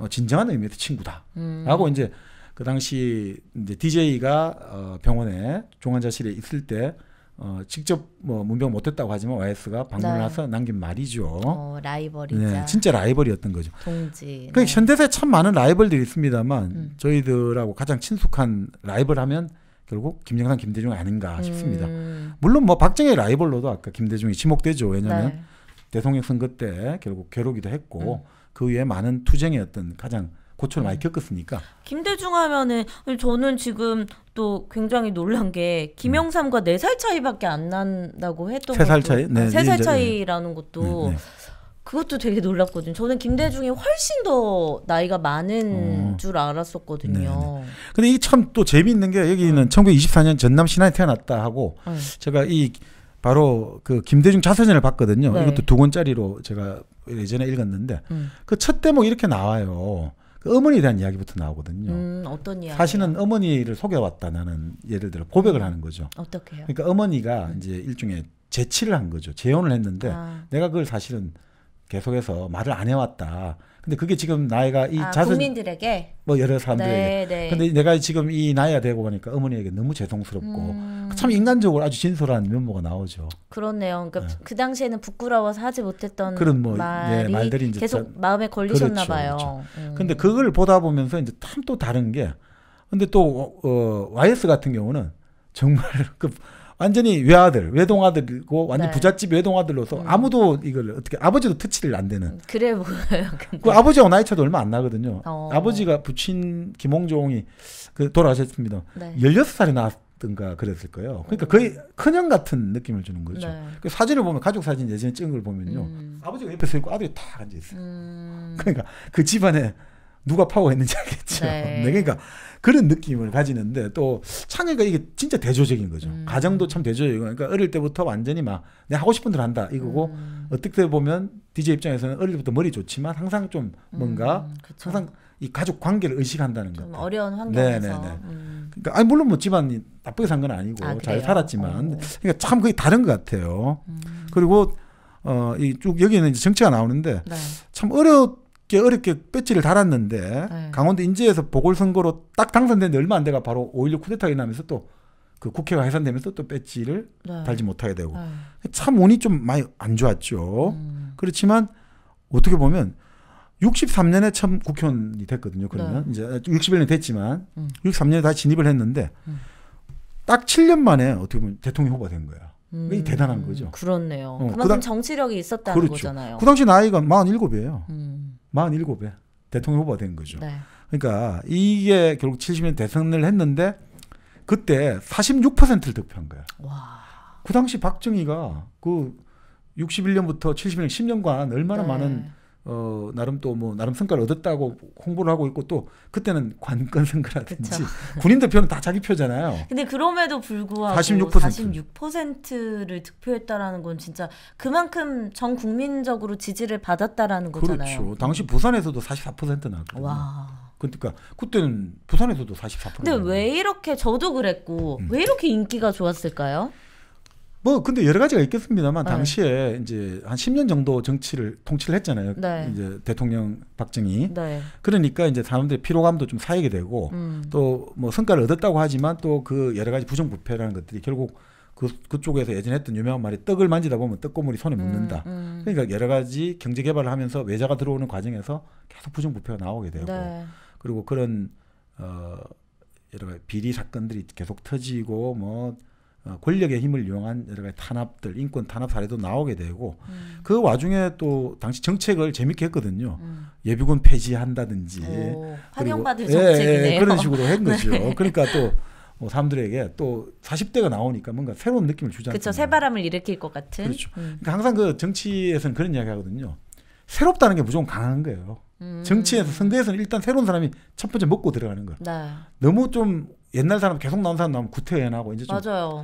진정한 의미에서 친구다. 라고 이제 그 당시 이제 DJ가 병원에 중환자실에 있을 때 직접 뭐 문병 못했다고 하지만 YS가 방문을 해서 남긴 말이죠. 라이벌이자. 진짜 라이벌이었던 거죠. 동지. 그 현대사에 참 많은 라이벌들이 있습니다만 저희들하고 가장 친숙한 라이벌하면 결국 김영삼, 김대중 아닌가 싶습니다. 물론 뭐 박정희 라이벌로도 아까 김대중이 지목되죠. 왜냐하면 대통령 선거 때 결국 겨루기도 했고 그 위에 많은 투쟁의 어떤 가장 고초를 많이 겪었으니까. 김대중 하면은 저는 지금 또 굉장히 놀란 게 김영삼과 4살 차이밖에 안 난다고 했던 3살 차이? 3살 차이라는 것도 그것도 되게 놀랐거든요. 저는 김대중이 훨씬 더 나이가 많은 줄 알았었거든요. 근데 이게 참 또 재미있는 게 여기는 1924년 전남 신안에 태어났다 하고 제가 이 바로 그 김대중 자서전을 봤거든요. 이것도 2권짜리로 제가 예전에 읽었는데 그 첫 대목 이렇게 나와요. 그 어머니에 대한 이야기부터 나오거든요. 어떤 이야기? 사실은 어머니를 속여왔다 나는 예를 들어 고백을 하는 거죠. 어떻게요? 그러니까 어머니가 이제 일종의 재치를 한 거죠. 재혼을 했는데 내가 그걸 사실은 계속해서 말을 안 해왔다. 근데 그게 지금 나이가 이 자손 국민들에게 뭐 여러 사람들에게. 네. 근데 내가 지금 이 나이가 되고 보니까 어머니에게 너무 죄송스럽고 참 인간적으로 아주 진솔한 면모가 나오죠. 그렇네요. 그러니까 그 당시에는 부끄러워서 하지 못했던 그런 뭐 말들이 이제 계속 마음에 걸리셨나 봐요. 그렇죠. 근데 그걸 보다 보면서 이제 참 또 다른 게 근데 또 YS 같은 경우는 정말 그 완전히 외동아들이고 완전 부잣집 외동아들로서 아무도 이걸 어떻게 아버지도 터치를 안 되는. 그래 보여요. 그 아버지하고 나이 차도 얼마 안 나거든요. 아버지가 부친 김홍종이 그 돌아가셨습니다. 16살에 나왔던가 그랬을 거예요. 그러니까 거의 큰형 같은 느낌을 주는 거죠. 그 사진을 보면 가족 사진 예전에 찍은 걸 보면요. 아버지가 옆에 서 있고 아들이 다 앉아 있어요. 그러니까 그 집안에 누가 파워했는지 알겠죠. 그러니까 그런 느낌을 가지는데 또 창의가 이게 진짜 대조적인 거죠. 가정도 참 대조적이고 그러니까 어릴 때부터 완전히 막 내가 하고 싶은 대로 한다 이거고 어떻게 보면 DJ 입장에서는 어릴 때부터 머리 좋지만 항상 좀 뭔가 항상 이 가족 관계를 의식한다는 거. 좀 어려운 환경에서. 그러니까 아니 물론 뭐 집안이 나쁘게 산 건 아니고 잘 살았지만 그러니까 참 그게 다른 것 같아요. 그리고 이 쭉 여기는 이제 정치가 나오는데 참 어렵게 배지를 달았는데 강원도 인제에서 보궐선거로 딱 당선됐는데 얼마 안 돼가 바로 5.16 쿠데타가 일어나면서 또 그 국회가 해산되면서 또 배지를 달지 못하게 되고 참 운이 좀 많이 안 좋았죠. 그렇지만 어떻게 보면 63년에 처음 국회의원이 됐거든요. 그러면 이제 61년 됐지만 63년에 다시 진입을 했는데 딱 7년 만에 어떻게 보면 대통령 후보가 된 거야. 이게 대단한 거죠. 그렇네요. 그만큼 정치력이 있었다는 거잖아요. 그 당시 나이가 47이에요. 47에 대통령 후보가 된 거죠. 그러니까 이게 결국 70년 대선을 했는데 그때 46%를 득표한 거야. 와. 그 당시 박정희가 그 61년부터 70년 10년간 얼마나 많은 나름 또 뭐 나름 성과를 얻었다고 홍보를 하고 있고 또 그때는 관건 선거라든지 군인들 표는 다 자기 표잖아요. 근데 그럼에도 불구하고 46%를 득표했다라는 건 진짜 그만큼 전 국민적으로 지지를 받았다라는 거잖아요. 그렇죠. 당시 부산에서도 44% 나왔거든요. 와. 그러니까 그때는 부산에서도 44%. 근데 왜 이렇게 저도 그랬고 왜 이렇게 인기가 좋았을까요? 뭐 근데 여러 가지가 있겠습니다만 당시에 이제 한 10년 정도 정치를 통치를 했잖아요. 이제 대통령 박정희. 그러니까 이제 사람들의 피로감도 좀 쌓이게 되고 또 뭐 성과를 얻었다고 하지만 또 그 여러 가지 부정부패라는 것들이 결국 그쪽에서 예전에 했던 유명한 말이 떡을 만지다 보면 떡고물이 손에 묻는다. 그러니까 여러 가지 경제 개발을 하면서 외자가 들어오는 과정에서 계속 부정부패가 나오게 되고 그리고 그런 여러 가지 비리 사건들이 계속 터지고 뭐 권력의 힘을 이용한 여러 가지 탄압들, 인권 탄압 사례도 나오게 되고 그 와중에 또 당시 정책을 재밌게 했거든요. 예비군 폐지한다든지 환영받을 정책이네요. 그런 식으로 한 거죠. 그러니까 또 뭐 사람들에게 또 40대가 나오니까 뭔가 새로운 느낌을 주지 않습니까? 그렇죠. 새바람을 일으킬 것 같은. 그렇죠. 그러니까 항상 그 정치에서는 그런 이야기 하거든요. 새롭다는 게 무조건 강한 거예요. 정치에서 선거에서는 일단 새로운 사람이 첫 번째 먹고 들어가는 거예요. 너무 좀 옛날 사람 계속 나온 사람 나오면 구태연하고 이제 좀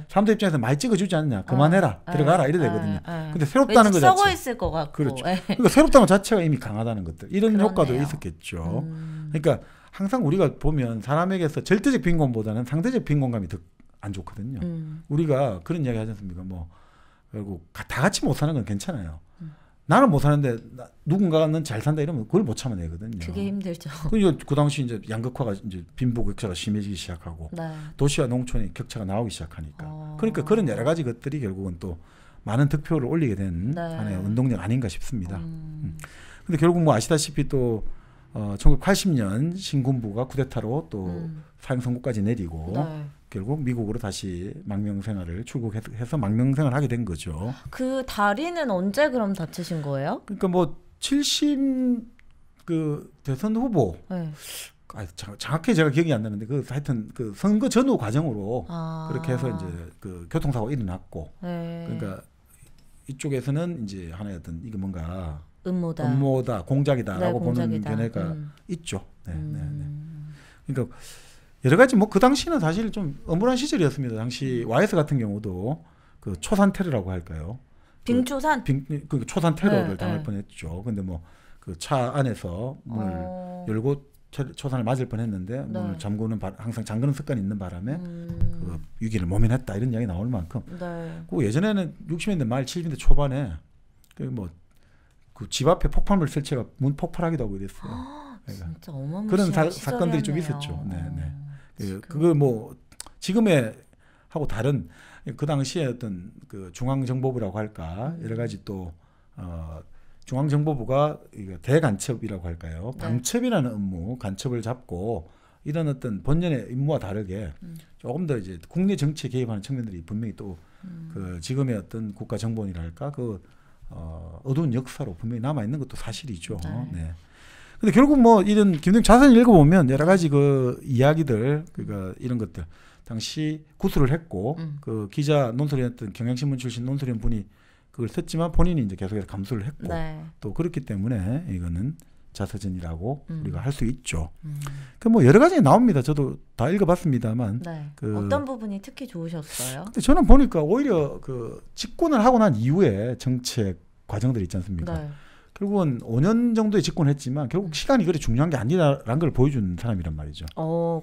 사람들 입장에서 많이 찍어주지 않냐. 그만해라. 들어가라. 이래 되거든요. 근데 새롭다는 거 자체. 썩어 있을 것 같고. 그렇죠. 그러니까 새롭다는 것 자체가 이미 강하다는 것들. 이런 효과도 있었겠죠. 그러니까 항상 우리가 보면 사람에게서 절대적 빈곤보다는 상대적 빈곤감이 더 안 좋거든요. 우리가 그런 이야기 하지 않습니까? 뭐 결국 다 같이 못 사는 건 괜찮아요. 나는 못 사는데 누군가는 잘 산다 이러면 그걸 못 참아내거든요. 그게 힘들죠. 그 당시 이제 양극화가 이제 빈부 격차가 심해지기 시작하고 도시와 농촌의 격차가 나오기 시작하니까 그러니까 그런 여러 가지 것들이 결국은 또 많은 득표를 올리게 된 하나의 운동력 아닌가 싶습니다. 근데 결국 뭐 아시다시피 또 1980년 신군부가 쿠데타로 또 사형 선고까지 내리고 결국 미국으로 다시 망명생활을 출국해서 망명생활을 하게 된 거죠. 그 다리는 언제 그럼 다치신 거예요? 그러니까 뭐 70 그 대선 후보 정확히 제가 기억이 안 나는데 그 하여튼 그 선거 전후 과정으로 그렇게 해서 이제 그 교통사고가 일어났고 그러니까 이쪽에서는 이제 하나의 어떤 이게 뭔가 음모다 공작이다라고 보는 견해가 있죠. 그러니까 여러 가지 뭐 그 당시는 사실 좀 엄울한 시절이었습니다. 당시 YS 같은 경우도 그 초산 테러라고 할까요? 빙초산? 그 초산 테러를 당할 뻔했죠. 근데 뭐 그 차 안에서 문을 열고 초산을 맞을 뻔했는데 문을 잠그는 항상 잠그는 습관이 있는 바람에 그 위기를 모면했다 이런 이야기 나올 만큼. 그 예전에는 60년대 말 70년대 초반에 그 뭐 그 집 앞에 폭발물 설치가 문 폭발하기도 하고 이랬어요. 진짜 어마무시한 그런 사건들이 좀 있었죠. 네. 그걸 뭐 지금의 하고 다른 그 당시에 어떤 그 중앙정보부라고 할까 여러 가지 또 중앙정보부가 대간첩이라고 할까요? 방첩이라는 업무, 간첩을 잡고 이런 어떤 본연의 임무와 다르게 조금 더 이제 국내 정치에 개입하는 측면들이 분명히 또 그 지금의 어떤 국가정보원이랄까 그 어두운 역사로 분명히 남아 있는 것도 사실이죠. 네. 근데 결국 뭐 이런 김대중 자서전 읽어보면 여러 가지 그 이야기들 그러니까 이런 것들 당시 구술을 했고 그 기자 논설위원했던 경향신문 출신 논설위원 분이 그걸 썼지만 본인이 이제 계속해서 감수를 했고 또 그렇기 때문에 이거는 자서전이라고 우리가 할 수 있죠. 그 뭐 여러 가지 나옵니다. 저도 다 읽어봤습니다만 그 어떤 부분이 특히 좋으셨어요? 근데 저는 보니까 오히려 그 집권을 하고 난 이후에 정책 과정들이 있지 않습니까? 결국은 5년 정도의 집권했지만 결국 시간이 그리 중요한 게 아니라는 걸 보여준 사람이란 말이죠.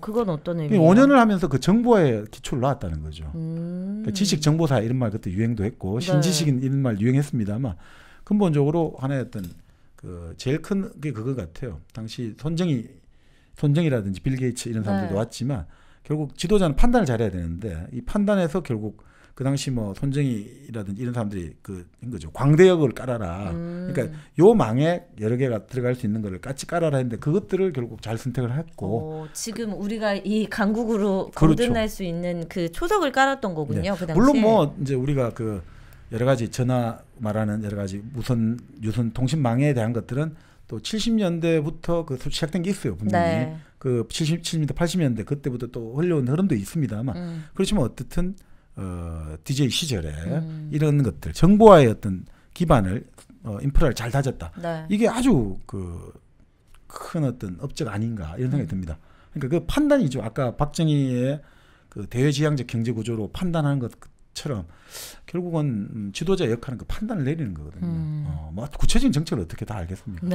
그건 어떤 의미예요? 5년을 하면서 그 정보의 기초를 놓았다는 거죠. 그러니까 지식 정보사 이런 말 그때 유행도 했고 신지식인 이런 말 유행했습니다만 근본적으로 하나의 어떤 그 제일 큰 게 그거 같아요. 당시 손정이라든지 빌 게이츠 이런 사람들도 왔지만 결국 지도자는 판단을 잘해야 되는데 이 판단에서 결국 그 당시 뭐 손정이라든지 이런 사람들이 한 거죠. 광대역을 깔아라. 그러니까 요 망에 여러 개가 들어갈 수 있는 거를 같이 깔아라 했는데 그것들을 결국 잘 선택을 했고 지금 우리가 이 강국으로 거듭날 수 있는 그 초석을 깔았던 거군요. 그 당시에. 물론 뭐 이제 우리가 그 여러 가지 전화 말하는 여러 가지 유선 통신망에 대한 것들은 또 70년대부터 그 시작된 게 있어요. 분명히. 그 70년대 80년대 그때부터 또 흘려온 흐름도 있습니다만 그렇지만 어쨌든 DJ 시절에 이런 것들 정보와의 어떤 기반을 인프라를 잘 다졌다. 이게 아주 그 큰 어떤 업적 아닌가 이런 생각이 듭니다. 그러니까 그 판단이죠. 아까 박정희의 그 대외지향적 경제 구조로 판단하는 것처럼 결국은 지도자 역할은 그 판단을 내리는 거거든요. 뭐 구체적인 정책을 어떻게 다 알겠습니까?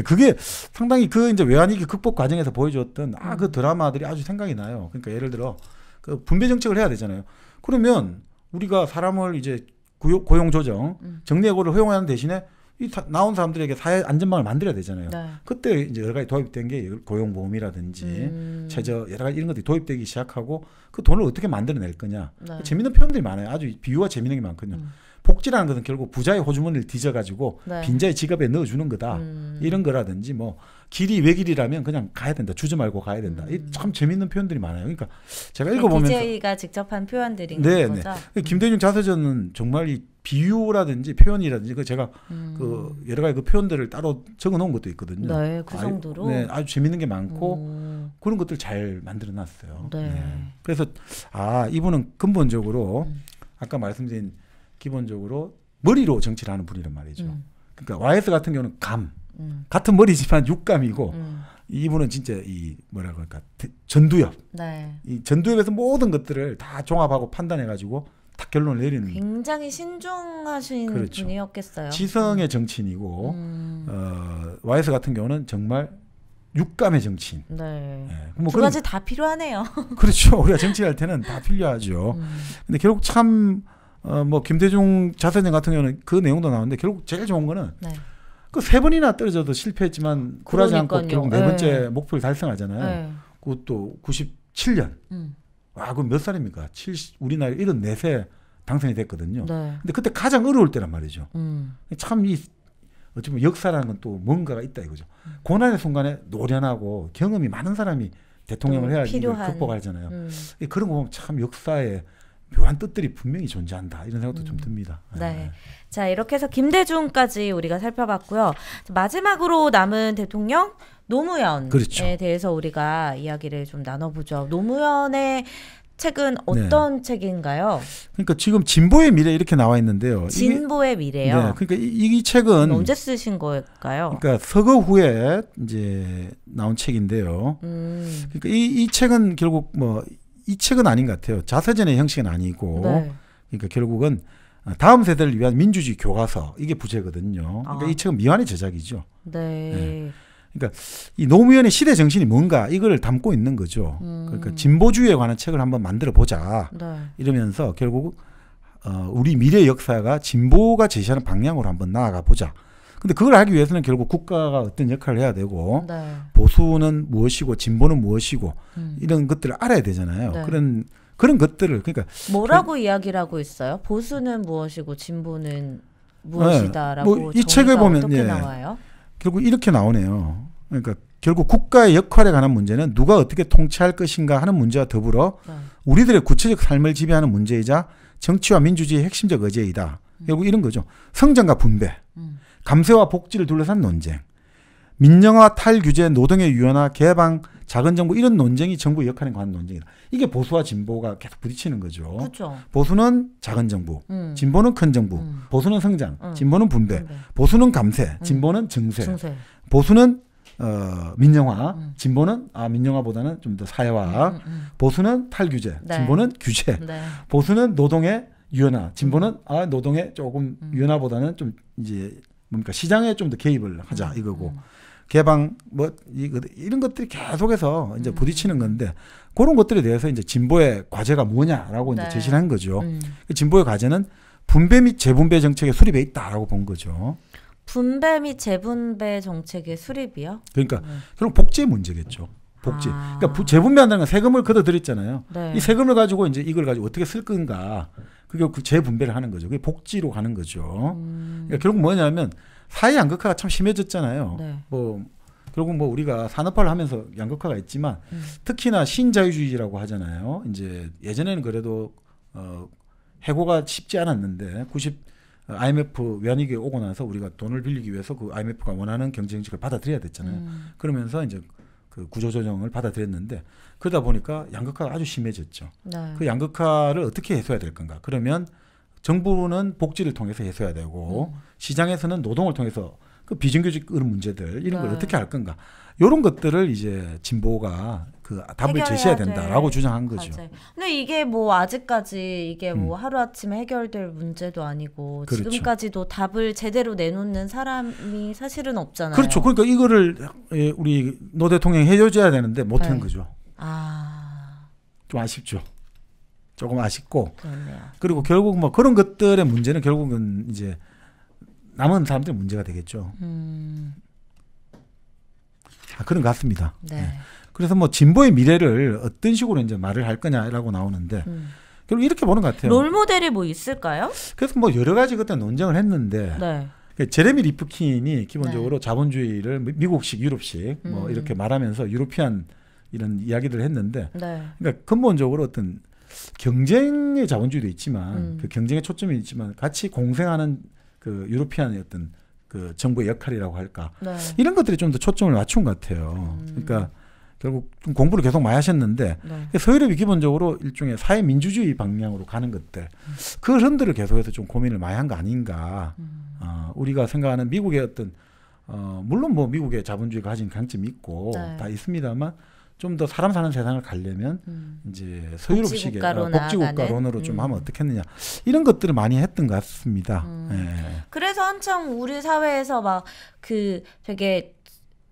그게 상당히 그 이제 외환위기 극복 과정에서 보여줬던 그 드라마들이 아주 생각이 나요. 그러니까 예를 들어 그 분배 정책을 해야 되잖아요. 그러면 우리가 사람을 이제 고용 조정, 정리해고를 허용하는 대신에 이 나온 사람들에게 사회 안전망을 만들어야 되잖아요. 그때 이제 여러 가지 도입된 게 고용보험이라든지 최저 여러 가지 이런 것들이 도입되기 시작하고 그 돈을 어떻게 만들어낼 거냐. 재밌는 표현들이 많아요. 아주 비유가 재밌는 게 많거든요. 복지라는 것은 결국 부자의 호주머니를 뒤져가지고 빈자의 지갑에 넣어주는 거다. 이런 거라든지 뭐 길이 외길이라면 그냥 가야 된다. 주저 말고 가야 된다. 이 참 재밌는 표현들이 많아요. 그러니까 제가 읽어보면서 DJ가 직접 한 표현들인 거죠. 김대중 자서전은 정말 이 비유라든지 표현이라든지 그 제가 그 여러 가지 그 표현들을 따로 적어놓은 것도 있거든요. 그 정도로. 아주 재밌는 게 많고 그런 것들 잘 만들어놨어요. 그래서 이분은 근본적으로 아까 말씀드린 기본적으로 머리로 정치를 하는 분이란 말이죠. 그러니까 YS 같은 경우는 같은 머리지만 육감이고 이분은 진짜 이 뭐라고 할까 전두엽. 이 전두엽에서 모든 것들을 다 종합하고 판단해가지고 딱 결론을 내리는. 굉장히 신중하신 분이었겠어요. 지성의 정치인이고 YS 같은 경우는 정말 육감의 정치인. 뭐 두 가지 다 필요하네요. 그렇죠. 우리가 정치할 때는 다 필요하죠. 근데 결국 참 뭐 김대중 자서전 같은 경우는 그 내용도 나오는데 결국 제일 좋은 거는 그 3번이나 떨어져도 실패했지만 굴하지 않고 결국 4번째 목표를 달성하잖아요. 그것도 97년. 그럼 몇 살입니까? 우리 나이 74세 당선이 됐거든요. 근데 그때 가장 어려울 때란 말이죠. 참 어쩌면 역사라는 건 또 뭔가가 있다 이거죠. 고난의 순간에 노련하고 경험이 많은 사람이 대통령을 해야지 극복하잖아요. 그런 거 보면 참 역사에 묘한 뜻들이 분명히 존재한다 이런 생각도 좀 듭니다. 자, 이렇게 해서 김대중까지 우리가 살펴봤고요. 마지막으로 남은 대통령 노무현에 대해서 우리가 이야기를 좀 나눠보죠. 노무현의 책은 어떤 책인가요? 그러니까 지금 진보의 미래 이렇게 나와 있는데요. 진보의 미래요. 그러니까 이 책은 언제 쓰신 걸까요? 그러니까 서거 후에 이제 나온 책인데요. 그러니까 이 책은 결국 이 책은 아닌 것 같아요. 자서전의 형식은 아니고 그러니까 결국은 다음 세대를 위한 민주주의 교과서 이게 부제거든요. 그러니까 이 책은 미완의 제작이죠. 그러니까 이 노무현의 시대 정신이 뭔가 이걸 담고 있는 거죠. 그러니까 진보주의에 관한 책을 한번 만들어 보자. 이러면서 결국 우리 미래 역사가 진보가 제시하는 방향으로 한번 나아가 보자. 근데 그걸 하기 위해서는 결국 국가가 어떤 역할을 해야 되고 네. 보수는 무엇이고 진보는 무엇이고 이런 것들을 알아야 되잖아요. 네. 그런 것들을 그러니까 뭐라고 이야기를 하고 있어요? 보수는 무엇이고 진보는 무엇이다라고 뭐 이 책을 보면 어떻게 나와요? 결국 이렇게 나오네요. 그러니까 결국 국가의 역할에 관한 문제는 누가 어떻게 통치할 것인가 하는 문제와 더불어 우리들의 구체적 삶을 지배하는 문제이자 정치와 민주주의의 핵심적 의제이다. 결국 이런 거죠. 성장과 분배, 감세와 복지를 둘러싼 논쟁, 민영화, 탈규제, 노동의 유연화, 개방, 작은 정부 이런 논쟁이 정부의 역할에 관한 논쟁이다. 이게 보수와 진보가 계속 부딪히는 거죠. 그렇죠. 보수는 작은 정부, 진보는 큰 정부, 보수는 성장, 진보는 분배, 보수는 감세, 진보는 증세. 보수는 민영화, 진보는 민영화보다는 좀 더 사회화, 보수는 탈규제, 네. 진보는 규제, 네. 보수는 노동의 유연화, 진보는 노동의 조금 유연화보다는 좀 이제 뭡니까 시장에 좀 더 개입을 하자 이거고 개방 뭐 이런 것들이 계속해서 이제 부딪히는 건데 그런 것들에 대해서 이제 진보의 과제가 뭐냐라고 네. 이제 제시를 한 거죠. 진보의 과제는 분배 및 재분배 정책의 수립에 있다라고 본 거죠. 분배 및 재분배 정책의 수립이요? 그러니까 결국 복지의 문제겠죠. 복지. 그러니까 재분배한다는 건 세금을 걷어들였잖아요. 네. 이 세금을 가지고 이제 이걸 가지고 어떻게 쓸 건가. 그게 그 재분배를 하는 거죠. 그게 복지로 가는 거죠. 그러니까 결국 뭐냐면 사회 양극화가 참 심해졌잖아요. 네. 뭐 결국 뭐 우리가 산업화를 하면서 양극화가 있지만 특히나 신자유주의라고 하잖아요. 이제 예전에는 그래도 해고가 쉽지 않았는데 IMF 외환위기가 오고 나서 우리가 돈을 빌리기 위해서 그 IMF가 원하는 경제정책을 받아들여야 됐잖아요. 그러면서 이제 그 구조조정을 받아들였는데 그러다 보니까 양극화가 아주 심해졌죠. 네. 그 양극화를 어떻게 해소해야 될 건가? 그러면 정부는 복지를 통해서 해소해야 되고 시장에서는 노동을 통해서 그 비정규직 그런 문제들 이런 걸 어떻게 할 건가? 이런 것들을 이제 진보가 그 답을 제시해야 된다라고 주장한 거죠. 맞아요. 근데 이게 뭐 아직까지 이게 뭐 하루아침에 해결될 문제도 아니고 그렇죠. 지금까지도 답을 제대로 내놓는 사람이 사실은 없잖아요. 그렇죠. 그러니까 이거를 우리 노 대통령이 해줘야 되는데 못한 네. 거죠. 좀 아쉽죠. 조금 아쉽고. 그렇네요. 그리고 결국 뭐 그런 것들의 문제는 결국은 이제 남은 사람들의 문제가 되겠죠. 그런 것 같습니다. 네. 네. 그래서 뭐 진보의 미래를 어떤 식으로 이제 말을 할 거냐라고 나오는데 결국 이렇게 보는 것 같아요. 롤 모델이 뭐 있을까요? 그래서 뭐 여러 가지 그때 논쟁을 했는데 네. 제레미 리프킨이 기본적으로 네. 자본주의를 미국식, 유럽식 뭐 이렇게 말하면서 유로피안 이런 이야기들을 했는데 네. 그러니까 근본적으로 어떤 경쟁의 자본주의도 있지만 그 경쟁의 초점이 있지만 같이 공생하는 그 유로피안의 어떤 그 정부의 역할이라고 할까 네. 이런 것들이 좀 더 초점을 맞춘 것 같아요. 그러니까 결국 좀 공부를 계속 많이 하셨는데 네. 서유럽이 기본적으로 일종의 사회민주주의 방향으로 가는 것들 그 흐름들을 계속해서 좀 고민을 많이 한 거 아닌가. 우리가 생각하는 미국의 어떤 물론 뭐 미국의 자본주의가 가진 강점이 있고 네. 다 있습니다만 좀 더 사람 사는 세상을 가려면 이제 서유럽식의 복지국가론으로 좀 하면 어떻겠느냐 이런 것들을 많이 했던 것 같습니다. 네. 그래서 한창 우리 사회에서 막 그 되게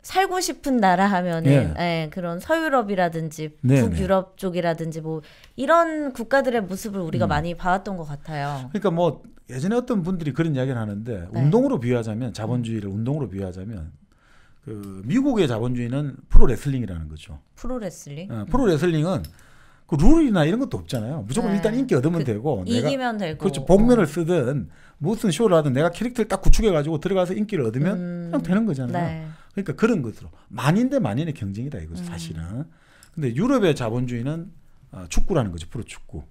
살고 싶은 나라 하면은 예, 그런 서유럽이라든지 북유럽 쪽이라든지 뭐 이런 국가들의 모습을 우리가 많이 봐왔던 것 같아요. 그러니까 뭐 예전에 어떤 분들이 그런 이야기를 하는데 네. 운동으로 비유하자면 자본주의를 운동으로 비유하자면 그 미국의 자본주의는 프로레슬링이라는 거죠. 프로레슬링? 프로레슬링은 그 룰이나 이런 것도 없잖아요. 무조건 네. 일단 인기 얻으면 되고 이기면 되고 그렇죠. 복면을 쓰든 무슨 쇼를 하든 내가 캐릭터를 딱 구축해가지고 들어가서 인기를 얻으면 그냥 되는 거잖아요. 네. 그러니까 그런 것으로 만인 대 만인의 경쟁이다 이거죠 사실은. 근데 유럽의 자본주의는 축구라는 거죠. 프로축구.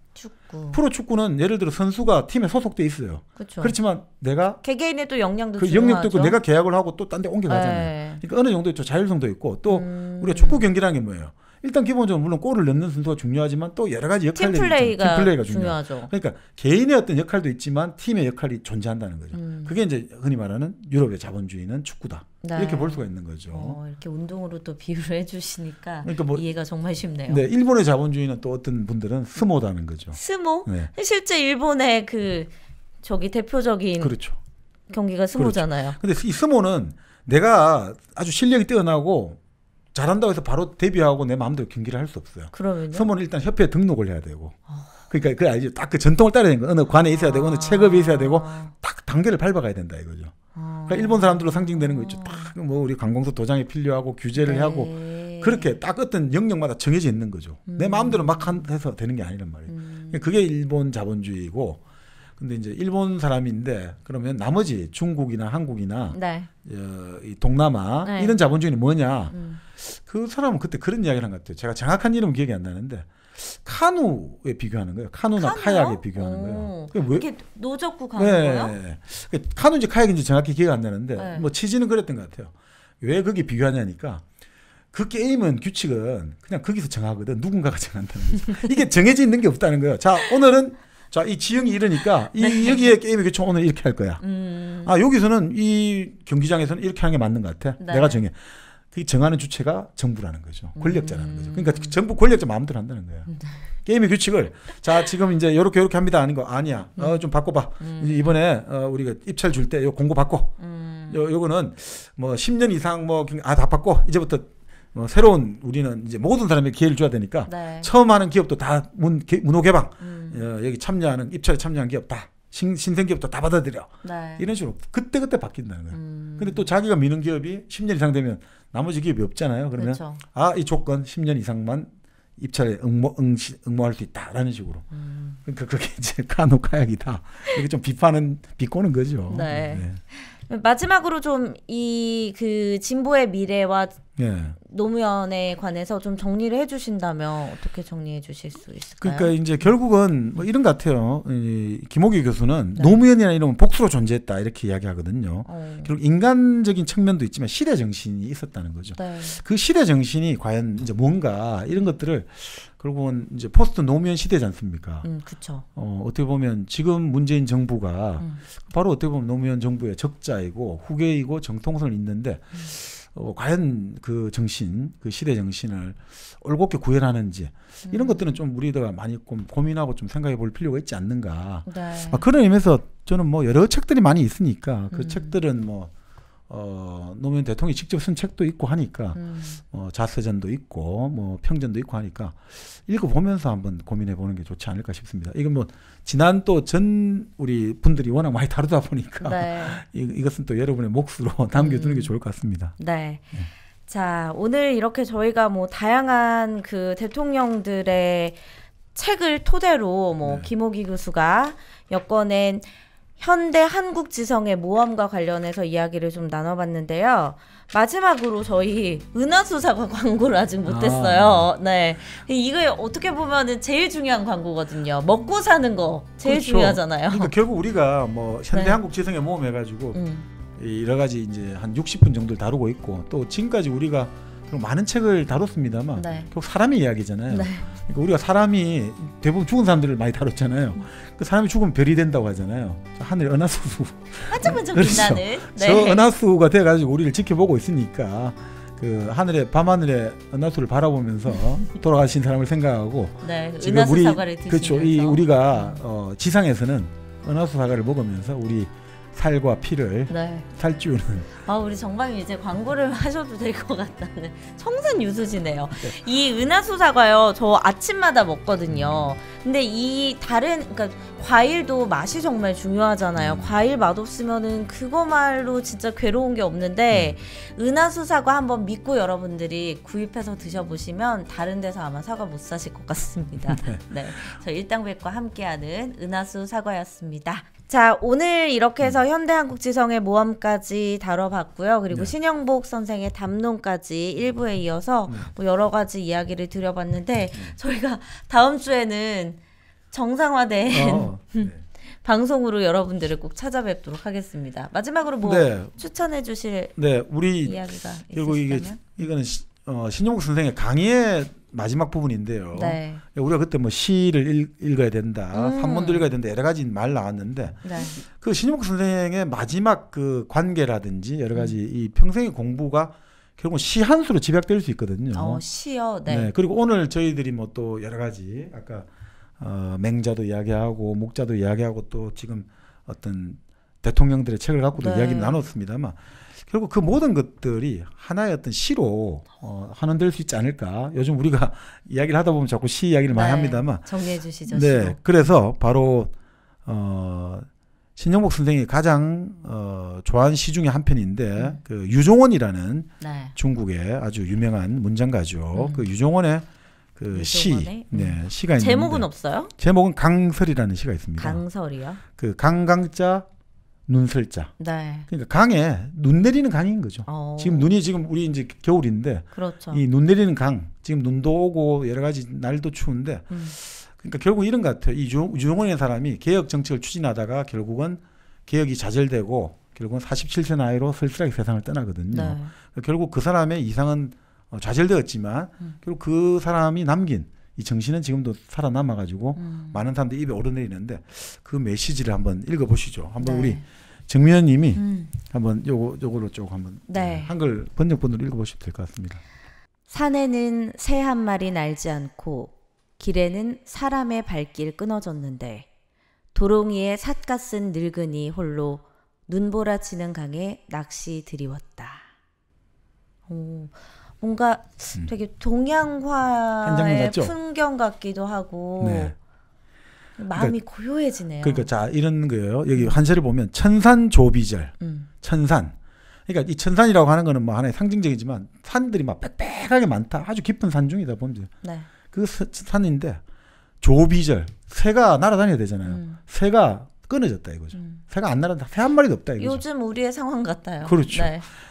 프로축구는 예를 들어 선수가 팀에 소속돼 있어요. 그쵸. 그렇지만 내가 개개인의 또 영향도 그 중요하죠. 영역도 있고 내가 계약을 하고 또 딴 데 옮겨가잖아요. 네. 그러니까 어느 정도 있죠. 자율성도 있고 또 우리가 축구 경기라는 게 뭐예요? 일단 기본적으로 물론 골을 넣는 선수가 중요하지만 또 여러 가지 역할들이 팀플레이가 중요하죠. 그러니까 개인의 어떤 역할도 있지만 팀의 역할이 존재한다는 거죠. 그게 이제 흔히 말하는 유럽의 자본주의는 축구다. 네. 이렇게 볼 수가 있는 거죠. 이렇게 운동으로 또 비유를 해주시니까 그러니까 뭐, 이해가 정말 쉽네요. 네, 일본의 자본주의는 또 어떤 분들은 스모다는 거죠. 스모? 네. 실제 일본의 그 저기 대표적인 그렇죠. 경기가 스모잖아요. 그런데 이 스모는 내가 아주 실력이 뛰어나고 잘한다고 해서 바로 데뷔하고 내 마음대로 경기를 할 수 없어요. 그러면요? 스모는 일단 협회에 등록을 해야 되고 그러니까 그 알죠. 딱 그 전통을 따라야 되는 거. 어느 관에 있어야 되고 어느 체급이 있어야 되고 딱 단계를 밟아가야 된다 이거죠. 그러니까 일본 사람들로 상징되는 거 있죠. 딱 뭐 우리 관공서 도장이 필요하고 규제를 하고 그렇게 딱 어떤 영역마다 정해져 있는 거죠. 내 마음대로 막 해서 되는 게 아니란 말이에요. 그게 일본 자본주의고. 근데 이제 일본 사람인데 그러면 나머지 중국이나 한국이나 이 동남아 이런 자본주의는 뭐냐? 그 사람은 그때 그런 이야기를 한 것 같아요. 제가 정확한 이름은 기억이 안 나는데 카누에 비교하는 거예요. 카누나 카약에 비교하는 거예요. 이게 노젓고 가는 거예요? 네. 카누인지 카약인지 정확히 기억이 안 나는데 뭐 취지는 그랬던 것 같아요. 왜 거기 비교하냐니까 그 게임은 규칙은 그냥 거기서 정하거든. 누군가가 정한다는 거죠. 이게 정해져 있는 게 없다는 거예요. 자 오늘은 이 지형이 이러니까 여기에 게임의 규칙 오늘 이렇게 할 거야. 여기서는 이 경기장에서는 이렇게 하는 게 맞는 것 같아. 내가 정해. 그 정하는 주체가 정부라는 거죠. 권력자라는 거죠. 그러니까 정부 권력자 마음대로 한다는 거예요. 게임의 규칙을 자 지금 이제 요렇게 합니다. 아닌 거 아니야. 좀 바꿔봐. 이번에 우리가 입찰 줄 때 요 공고 바꿔. 요거는 뭐 10년 이상 다 바꿔. 이제부터 새로운 우리는 이제 모든 사람에게 기회를 줘야 되니까 처음 하는 기업도 다 문호 개방. 여기 참여하는 입찰에 참여한 기업 다 신생 기업도 다 받아들여. 이런 식으로 그때 바뀐다는 거예요. 근데 또 자기가 미는 기업이 10년 이상 되면 나머지 기업이 없잖아요. 그러면 그렇죠. 이 조건 10년 이상만 입찰에 응모할 수 있다라는 식으로. 그러니까 그게 이제 카누 카약이다. 이게 좀 비꼬는 거죠. 네. 마지막으로 좀 이 그 진보의 미래와 노무현에 관해서 좀 정리를 해주신다면 어떻게 정리해 주실 수 있을까요? 그러니까 이제 결국은 뭐 이런 것 같아요. 김옥의 교수는 노무현이나 이런 복수로 존재했다 이렇게 이야기하거든요. 결국 인간적인 측면도 있지만 시대 정신이 있었다는 거죠. 그 시대 정신이 과연 이제 뭔가 이런 것들을 결국은 이제 포스트 노무현 시대지 않습니까? 그렇죠. 어떻게 보면 지금 문재인 정부가 바로 어떻게 보면 노무현 정부의 적자이고 후계이고 정통성을 잇는데 과연 그 정신, 그 시대 정신을 올곧게 구현하는지 이런 것들은 좀 우리가 많이 고민하고 좀 생각해 볼 필요가 있지 않는가. 그런 의미에서 저는 뭐 여러 책들이 많이 있으니까 그 책들은 뭐 노무현 대통령이 직접 쓴 책도 있고 하니까 자서전도 있고 뭐 평전도 있고 하니까 읽어보면서 한번 고민해 보는 게 좋지 않을까 싶습니다. 이건 뭐 지난 또 전 우리 분들이 워낙 많이 다루다 보니까 이것은 또 여러분의 몫으로 남겨두는 게 좋을 것 같습니다. 네. 자, 오늘 이렇게 저희가 뭐 다양한 그 대통령들의 책을 토대로 뭐 김옥의 교수가 엮어낸 현대 한국 지성의 모험과 관련해서 이야기를 좀 나눠봤는데요. 마지막으로 저희 은하수사과 광고를 아직 못했어요. 네, 이거 어떻게 보면은 제일 중요한 광고거든요. 먹고 사는 거 제일 그렇죠. 중요하잖아요. 그러니까 결국 우리가 뭐 현대 한국 지성의 모험 해가지고 여러 가지 이제 한 60분 정도를 다루고 있고 또 지금까지 우리가 많은 책을 다뤘습니다만 결국 사람의 이야기잖아요. 그러니까 우리가 사람이 대부분 죽은 사람들을 많이 다뤘잖아요. 그 사람이 죽으면 별이 된다고 하잖아요. 하늘 은하수 반짝반짝 빛나는 저 은하수가 돼가지고 우리를 지켜보고 있으니까 그 하늘에 밤하늘에 은하수를 바라보면서 돌아가신 사람을 생각하고 은하수 사과를 드시면서 그렇죠. 우리가 지상에서는 은하수 사과를 먹으면서 우리 살과 피를 살찌우는. 우리 정방님 이제 광고를 하셔도 될 것 같다는 청산 유수지네요. 이 은하수 사과요, 저 아침마다 먹거든요. 근데 이 그러니까 과일도 맛이 정말 중요하잖아요. 과일 맛없으면은 그거말로 진짜 괴로운 게 없는데 은하수 사과 한번 믿고 여러분들이 구입해서 드셔보시면 다른 데서 아마 사과 못 사실 것 같습니다. 네, 저 일당백과 함께하는 은하수 사과였습니다. 자, 오늘 이렇게 해서 현대 한국 지성의 모험까지 다뤄봤고요. 그리고 신영복 선생의 담론까지 1부에 이어서 뭐 여러 가지 이야기를 드려봤는데 저희가 다음 주에는 정상화된 방송으로 여러분들을 꼭 찾아뵙도록 하겠습니다. 마지막으로 뭐 추천해 주실 우리 이야기가 그리고 있으시다면? 이거는 신영복 선생의 강의의 마지막 부분인데요. 우리가 그때 뭐 시를 읽어야 된다, 산문도 읽어야 된다, 여러 가지 말 나왔는데 그 신영복 선생의 마지막 그 관계라든지 여러 가지 이 평생의 공부가 결국 시 한 수로 집약될 수 있거든요. 시요. 그리고 오늘 저희들이 뭐 또 여러 가지 아까 맹자도 이야기하고 목자도 이야기하고 또 지금 어떤 대통령들의 책을 갖고도 이야기를 나눴습니다만 결국 그 모든 것들이 하나의 어떤 시로 한원될 수 있지 않을까. 요즘 우리가 이야기를 하다 보면 자꾸 시 이야기를 많이 합니다만. 정리해 주시죠. 네, 시로. 그래서 바로 신영복 선생이 가장 좋아하는 시 중에 한 편인데 그 유종원이라는 중국의 아주 유명한 문장가죠. 그 유종원의 그 시, 네, 시가 있는데 제목은 없어요? 제목은 강설이라는 시가 있습니다. 강설이요? 그 강강자 눈설자. 네. 그러니까 강에 눈 내리는 강인 거죠. 지금 눈이 지금 우리 이제 겨울인데 그렇죠. 이 눈 내리는 강, 지금 눈도 오고 여러 가지 날도 추운데 그러니까 결국 이런 것 같아요. 이 유종원이라는 사람이 개혁 정책을 추진하다가 결국은 개혁이 좌절되고 결국은 47세 나이로 쓸쓸하게 세상을 떠나거든요. 네. 그러니까 결국 그 사람의 이상은 좌절되었지만 결국 그 사람이 남긴 이 정신은 지금도 살아남아가지고 많은 사람들이 입에 오르내리는데 그 메시지를 한번 읽어보시죠. 한번 우리 정미연님이 한번 요거로 쭉 한번 한글 번역본으로 읽어보셔도 될 것 같습니다. 산에는 새 한 마리 날지 않고 길에는 사람의 발길 끊어졌는데 도롱이에 삿갓 쓴 늙은이 홀로 눈보라치는 강에 낚시 드리웠다. 뭔가 되게 동양화의 풍경 같기도 하고 마음이 그러니까, 고요해지네요. 그러니까 자 이런 거예요. 여기 한세를 보면 천산조비절, 천산. 그러니까 이 천산이라고 하는 거는 뭐 하나의 상징적이지만 산들이 막 빽빽하게 많다. 아주 깊은 산 중이다 보면 그 산인데 조비절, 새가 날아다녀야 되잖아요. 새가 끊어졌다 이거죠. 새가 안 날아다. 새 한 마리도 없다 이거죠. 요즘 우리의 상황 같아요. 그렇죠.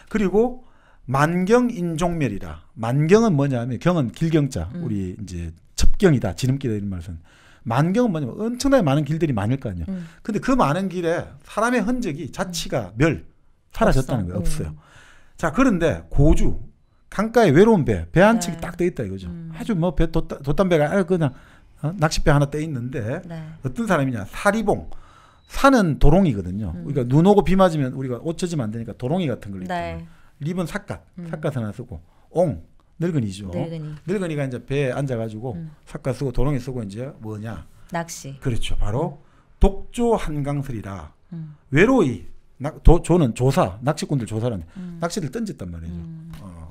그리고 만경인종멸이라. 만경은 뭐냐면 경은 길경자. 우리 이제 첩경이다, 지름길이다 이런 말씀. 만경은 뭐냐면 엄청나게 많은 길들이 많을 거 아니에요. 근데 그 많은 길에 사람의 흔적이 자치가 사라졌다는 거예요. 없어요. 자, 그런데 고주 강가에 외로운 배 한 척이 딱 떠 있다 이거죠. 아주 뭐 배 돛담배가 그냥 낚싯배 하나 떠 있는데 어떤 사람이냐? 사리봉. 산은 도롱이거든요. 그러니까 눈 오고 비 맞으면 우리가 옷 젖으면 안 되니까 도롱이 같은 걸 입잖아요. 립은 삿갓 하나 쓰고 늙은이죠. 늙은이가 이제 배에 앉아가지고 삿갓 쓰고 도롱이 쓰고 이제 뭐냐? 낚시. 그렇죠. 바로 독조 한강설이라. 외로이. 조는 조사, 낚시꾼들 조사라는 낚시를 던졌단 말이죠.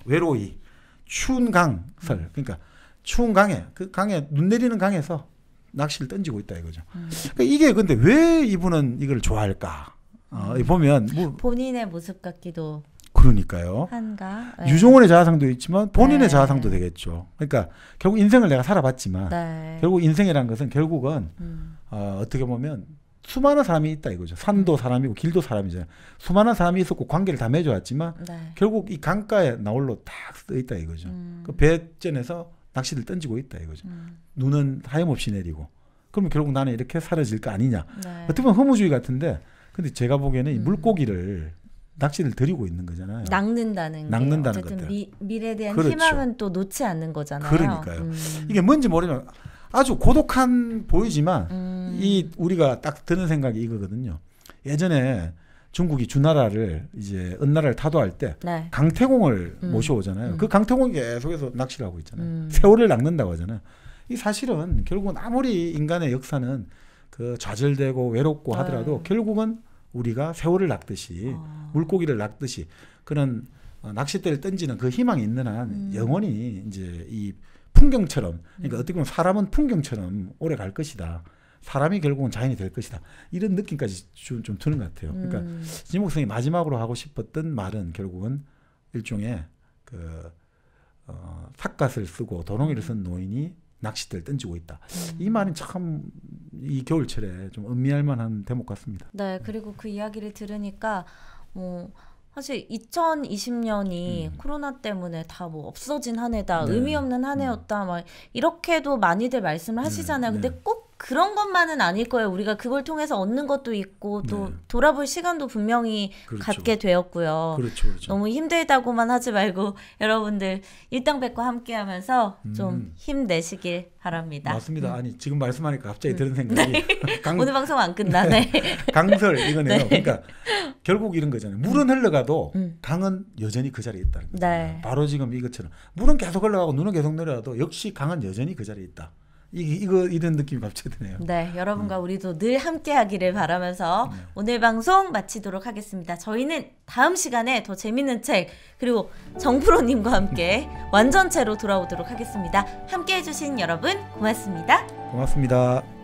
외로이, 추운 강설. 그러니까 추운 강에 그 강에 눈 내리는 강에서 낚시를 던지고 있다 이거죠. 그러니까 이게 근데 왜 이분은 이걸 좋아할까? 보면 뭐 본인의 모습 같기도. 그러니까요. 한가. 유종원의 자아상도 있지만 본인의 자아상도 되겠죠. 그러니까 결국 인생을 내가 살아봤지만 결국 인생이라는 것은 결국은 어떻게 보면 수많은 사람이 있다 이거죠. 산도 사람이고 길도 사람이잖아요. 수많은 사람이 있었고 관계를 다 맺어왔지만 결국 이 강가에 나홀로 딱 써 있다 이거죠. 그 배전에서 낚시를 던지고 있다 이거죠. 눈은 하염없이 내리고. 그러면 결국 나는 이렇게 사라질 거 아니냐. 어떻게 보면 허무주의 같은데 근데 제가 보기에는 이 물고기를 낚시를 들이고 있는 거잖아요. 낚는다는 어쨌든 것들. 미래에 대한 희망은 또 놓지 않는 거잖아요. 그러니까요. 이게 뭔지 모르면 아주 고독한 보이지만 이 우리가 딱 드는 생각이 이거거든요. 예전에 중국이 주나라를 이제 은나라를 타도할 때 강태공을 모셔오잖아요. 그 강태공이 계속해서 낚시를 하고 있잖아요. 세월을 낚는다고 하잖아요. 이 사실은 결국은 아무리 인간의 역사는 그 좌절되고 외롭고 하더라도 결국은 우리가 세월을 낚듯이 물고기를 낚듯이 그런 낚싯대를 던지는 그 희망이 있는 한 영원히 이제 이 풍경처럼 그러니까 어떻게 보면 사람은 풍경처럼 오래 갈 것이다. 사람이 결국은 자연이 될 것이다. 이런 느낌까지 좀 드는 것 같아요. 그러니까 진목 선생이 마지막으로 하고 싶었던 말은 결국은 일종의 그 삿갓을 쓰고 도롱이를 쓴 노인이 낚싯대를 던지고 있다. 이 말은 참 이 겨울철에 좀 음미할 만한 대목 같습니다. 네, 그리고 그 이야기를 들으니까 사실 2020년이 코로나 때문에 다 뭐 없어진 한 해다, 의미 없는 한 해였다, 막 이렇게도 많이들 말씀을 하시잖아요. 근데 꼭 그런 것만은 아닐 거예요. 우리가 그걸 통해서 얻는 것도 있고 또 돌아볼 시간도 분명히 갖게 되었고요. 그렇죠. 너무 힘들다고만 하지 말고 여러분들 일당백과 함께하면서 좀 힘내시길 바랍니다. 맞습니다. 아니 지금 말씀하니까 갑자기 드는 생각이 오늘 방송 안 끝나네. 강설 이거네요. 그러니까 결국 이런 거잖아요. 물은 흘러가도 강은 여전히 그 자리에 있다는 거죠. 바로 지금 이것처럼 물은 계속 흘러가고 눈은 계속 내려가도 역시 강은 여전히 그 자리에 있다. 이런 느낌이 갑자기 드네요. 네, 여러분과 우리도 늘 함께하기를 바라면서 오늘 방송 마치도록 하겠습니다. 저희는 다음 시간에 더 재밌는 책 그리고 정프로님과 함께 완전체로 돌아오도록 하겠습니다. 함께해주신 여러분 고맙습니다. 고맙습니다.